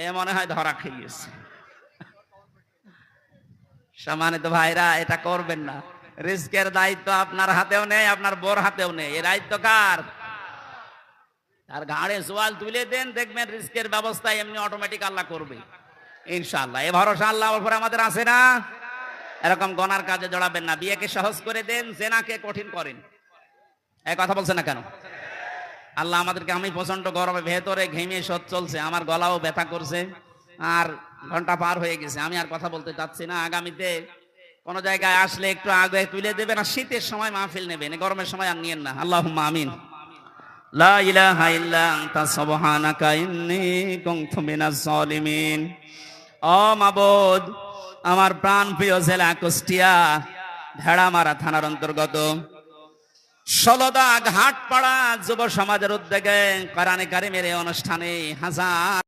এ মনে হয় ধরা খেয়েছে। সম্মানিত ভাইরা, এটা করবেন না। রিস্কের দায়িত্ব আপনার হাতেও নেই, আপনার বোর হাতেও নেই। এই দায়িত্ব কার? আর ঘাড়ে সোয়াল তুলে দেন, দেখবেন রিস্কের ব্যবস্থা এমনি অটোমেটিক আল্লাহ করবে ইনশাআল্লাহ। এ ভরসা আল্লাহর উপরে আমাদের আছে না? এরকম গনার কাজে জড়াবেন না। বিয়েকে সহজ করে দেন, জেনাকে কঠিন করেন। এই কথা বলছেন না কেন? আল্লাহ আমাদেরকে, আমি প্রচন্ড গরমে ভেতরে ঘেমে শোধ চলছে, আমার গলাও ব্যথা করছে, আর ঘন্টা পার হয়ে গেছে, আমি আর কথা বলতে চাচ্ছি না। আগামীতে কোন জায়গায় আসলে একটু আগে তুলে দেবেন, আর শীতের সময় মাহফিল নেবেন, গরমের সময় আর নিয়েন না। আল্লাহুম্মা আমিন। লা ইলাহা ইল্লা আনতা সুবহানাকা ইন্নী কুনতু মিনাজ জালিমিন। ও মাবুদ, আমার প্রাণ প্রিয় জেলা কুষ্টিয়া ভেড়ামারা থানার অন্তর্গত ষোলদা ঘাটপাড়া যুব সমাজের উদ্যোগে কোরআনে কারিমের এই অনুষ্ঠানে হাজার